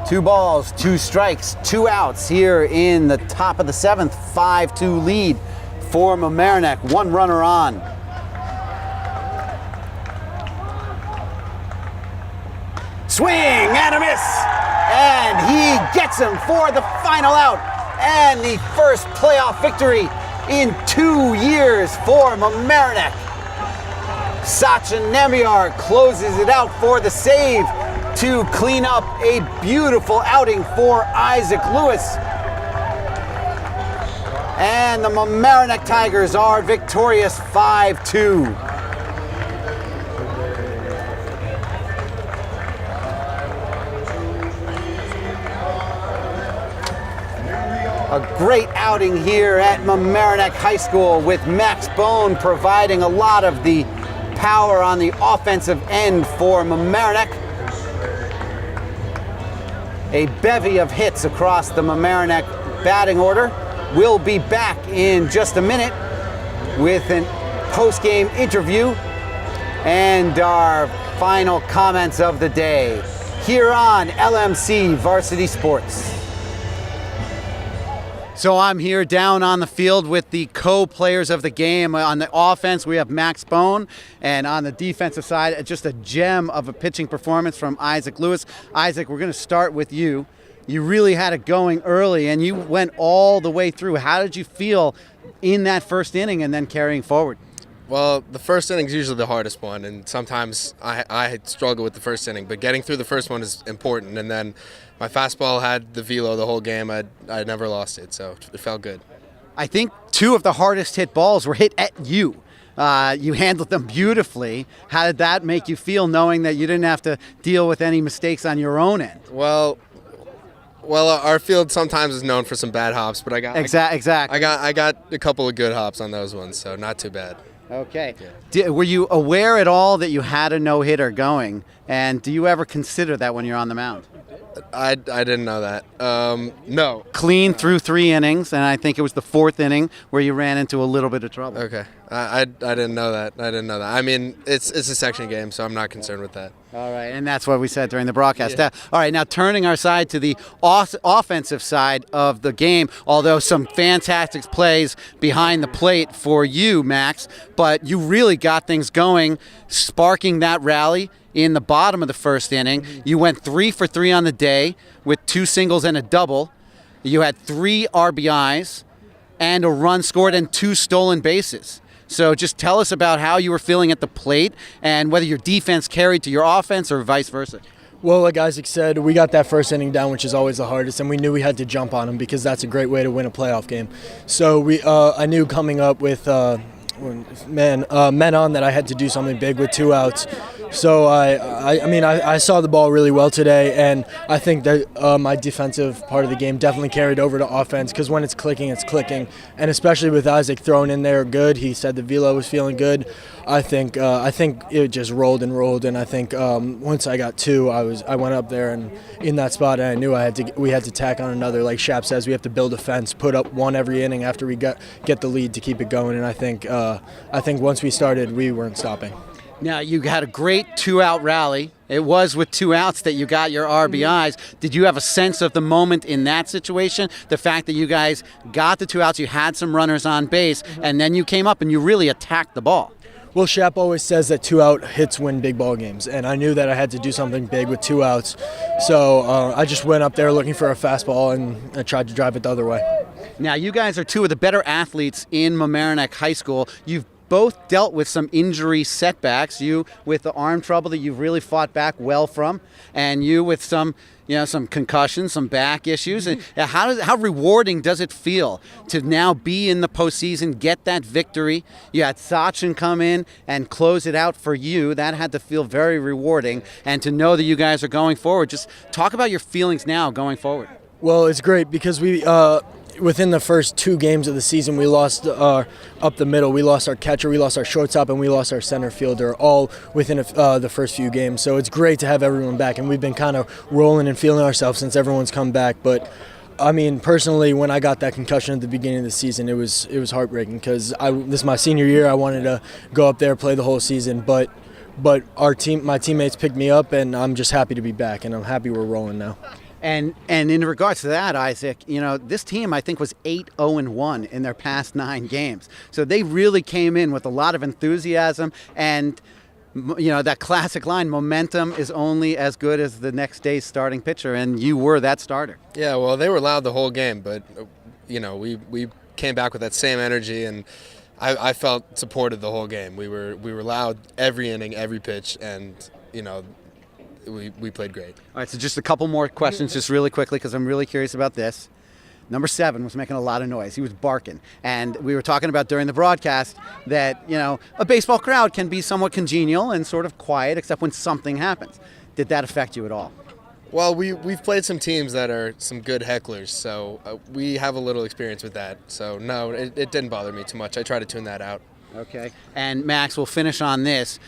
2 balls, 2 strikes, 2 outs here in the top of the 7th. 5-2 lead for Mamaroneck. 1 runner on. Swing and a miss. And he gets him for the final out. And the first playoff victory in 2 years for Mamaroneck. Sachin Nambiar closes it out for the save to clean up a beautiful outing for Isaac Lewis. And the Mamaroneck Tigers are victorious 5-2. A great outing here at Mamaroneck High School with Max Bone providing a lot of the power on the offensive end for Mamaroneck. A bevy of hits across the Mamaroneck batting order. We'll be back in just a minute with a post-game interview and our final comments of the day here on LMC Varsity Sports. So I'm here down on the field with the co-players of the game. On the offense, we have Max Bone, and on the defensive side, just a gem of a pitching performance from Isaac Lewis. Isaac, we're going to start with you. You really had it going early, and you went all the way through. How did you feel in that first inning and then carrying forward? Well, the first inning is usually the hardest one, and sometimes I struggle with the first inning, but getting through the first one is important. And then my fastball had the velo the whole game. I never lost it, so it felt good. I think two of the hardest hit balls were hit at you. You handled them beautifully. How did that make you feel, knowing that you didn't have to deal with any mistakes on your own end? Well, our field sometimes is known for some bad hops, but I got I got a couple of good hops on those ones, so not too bad. Okay. Yeah. Were you aware at all that you had a no-hitter going, and do you ever consider that when you're on the mound? I didn't know that. No. Clean through 3 innings, and I think it was the 4th inning where you ran into a little bit of trouble. Okay. I didn't know that. I mean, it's a section game, so I'm not concerned with that. All right, and that's what we said during the broadcast. Yeah. All right, now turning our side to the offensive side of the game, although some fantastic plays behind the plate for you, Max, but you really got things going, sparking that rally in the bottom of the first inning. You went 3 for 3 on the day with 2 singles and a double. You had 3 RBIs and a run scored and 2 stolen bases. So just tell us about how you were feeling at the plate and whether your defense carried to your offense or vice versa. Well, like Isaac said, we got that first inning down, which is always the hardest, and we knew we had to jump on them because that's a great way to win a playoff game. So I knew coming up with men on that I had to do something big with 2 outs. So I saw the ball really well today, and I think that my defensive part of the game definitely carried over to offense, because when it's clicking, and especially with Isaac thrown in there good. He said the velo was feeling good. I think it just rolled, and I think once I got 2, I went up there and in that spot, and I knew we had to tack on another. Like Shap says, we have to build a fence, put up 1 every inning after we get the lead to keep it going. And I think once we started, we weren't stopping. Now, you had a great 2-out rally. It was with 2 outs that you got your RBIs. Did you have a sense of the moment in that situation? The fact that you guys got the 2 outs, you had some runners on base, and then you came up and you really attacked the ball. Well, Shap always says that 2-out hits win big ball games, and I knew that I had to do something big with 2 outs. So I just went up there looking for a fastball, and I tried to drive it the other way. Now, you guys are 2 of the better athletes in Mamaroneck High School. You've both dealt with some injury setbacks. You with the arm trouble that you've really fought back well from, and you with some concussions, some back issues. And how rewarding does it feel to now be in the postseason, get that victory? You had Sachin come in and close it out for you. That had to feel very rewarding, and to know that you guys are going forward. Just talk about your feelings now going forward. Well, it's great because we within the first 2 games of the season, we lost up the middle. We lost our catcher, we lost our shortstop, and we lost our center fielder, all within the first few games. So it's great to have everyone back, and we've been kind of rolling and feeling ourselves since everyone's come back. But I mean, personally, when I got that concussion at the beginning of the season, it was heartbreaking because this is my senior year. I wanted to go up there, play the whole season, but my teammates picked me up, and I'm just happy to be back, and I'm happy we're rolling now. And in regards to that, Isaac, this team I think was 8-0-1 in their past 9 games. So they really came in with a lot of enthusiasm, and that classic line, momentum is only as good as the next day's starting pitcher, and you were that starter. Yeah, well, they were loud the whole game, but we came back with that same energy, and I felt supported the whole game. We were loud every inning, every pitch, and we played great. All right, so just a couple more questions, just really quickly, because I'm really curious about this. Number 7 was making a lot of noise. He was barking. And we were talking about during the broadcast that, a baseball crowd can be somewhat congenial and sort of quiet, except when something happens. Did that affect you at all? Well, we've played some teams that are some good hecklers, so we have a little experience with that. So, no, it didn't bother me too much. I try to tune that out. Okay. And Max, we'll finish on this.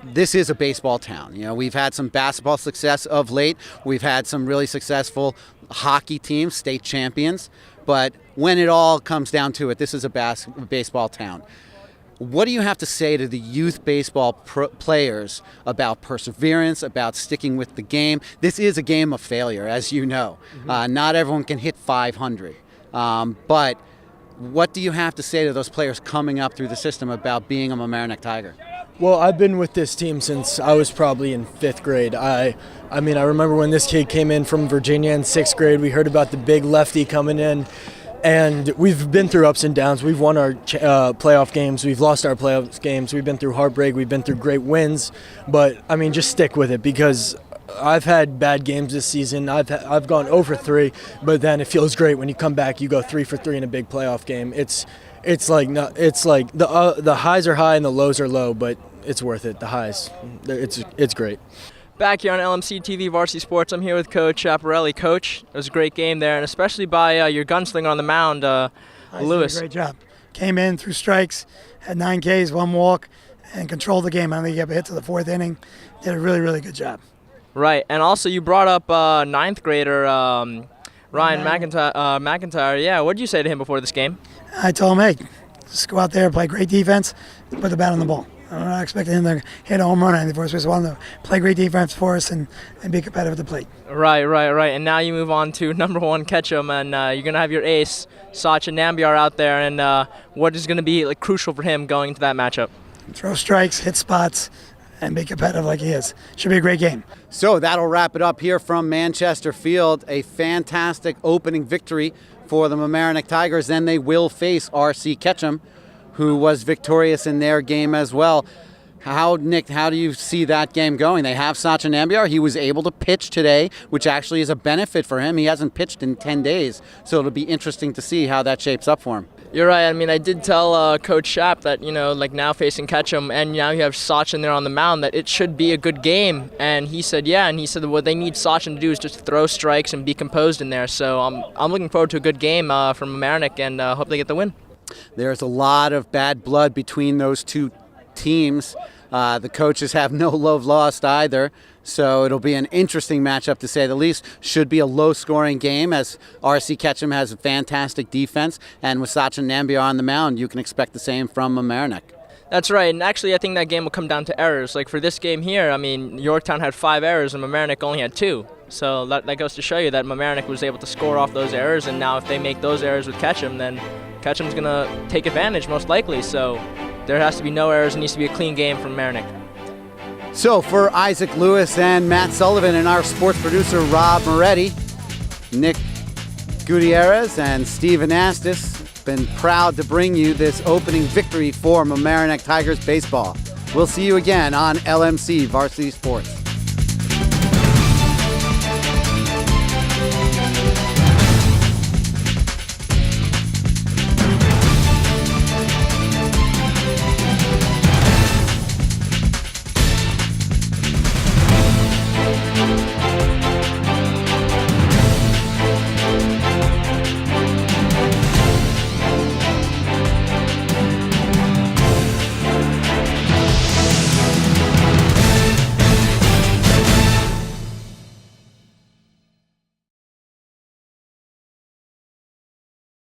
This is a baseball town. We've had some basketball success of late. We've had some really successful hockey teams, state champions. But when it all comes down to it, this is a baseball town. What do you have to say to the youth baseball players about perseverance, about sticking with the game? This is a game of failure, as you know. Not everyone can hit 500. But what do you have to say to those players coming up through the system about being a Mamaroneck Tiger? Well, I've been with this team since I was probably in 5th grade. I remember when this kid came in from Virginia in 6th grade. We heard about the big lefty coming in. And we've been through ups and downs. We've won our playoff games. We've lost our playoff games. We've been through heartbreak. We've been through great wins. But, just stick with it, because I've had bad games this season. I've gone 0 for 3, but then it feels great when you come back. You go 3 for 3 in a big playoff game. It's like the highs are high and the lows are low, but it's worth it. The highs, it's great. Back here on LMC TV Varsity Sports, I'm here with Coach Chaparelli. Coach, it was a great game there, and especially by your gunslinger on the mound, Lewis. Great job. Came in, threw strikes, had 9 Ks, 1 walk, and controlled the game. I don't think he got a hit to the 4th inning. Did a really, really good job. Right, and also you brought up 9th grader Ryan McIntyre. Yeah, what did you say to him before this game? I told him, hey, just go out there, play great defense, put the bat on the ball. I'm not expecting him to hit a home run or anything for us. We just want him to play great defense for us and be competitive at the plate. Right. And now you move on to number 1, Ketchum, and you're going to have your ace, Sachin Nambiar, out there. And what is going to be crucial for him going into that matchup? Throw strikes, hit spots, and be competitive like he is. Should be a great game. So that'll wrap it up here from Manchester Field. A fantastic opening victory for the Mamaroneck Tigers. Then they will face RC Ketchum, who was victorious in their game as well. Nick, how do you see that game going? They have Sachin Nambiar. He was able to pitch today, which actually is a benefit for him. He hasn't pitched in 10 days, so it'll be interesting to see how that shapes up for him. You're right. I did tell Coach Shapp that, now facing Ketchum, and now you have Sachin there on the mound, that it should be a good game. And he said, yeah, and he said that what they need Sachin to do is just throw strikes and be composed in there. So I'm looking forward to a good game from Mamaroneck, and hope they get the win. There's a lot of bad blood between those two teams. The coaches have no love lost either, so it'll be an interesting matchup to say the least. Should be a low-scoring game, as RC Ketchum has a fantastic defense, and with Sachin Nambiar on the mound, you can expect the same from Mamaroneck. That's right, and actually I think that game will come down to errors. Like for this game here, Yorktown had 5 errors and Mamaroneck only had 2. So that goes to show you that Mamaroneck was able to score off those errors, and now if they make those errors with Ketchum, then Ketchum's going to take advantage most likely. So there has to be no errors. It needs to be a clean game from Mamaroneck. So for Isaac Lewis and Matt Sullivan and our sports producer Rob Moretti, Nick Gutierrez and Stephen Astis, been proud to bring you this opening victory for Mamaroneck Tigers baseball. We'll see you again on LMC Varsity Sports.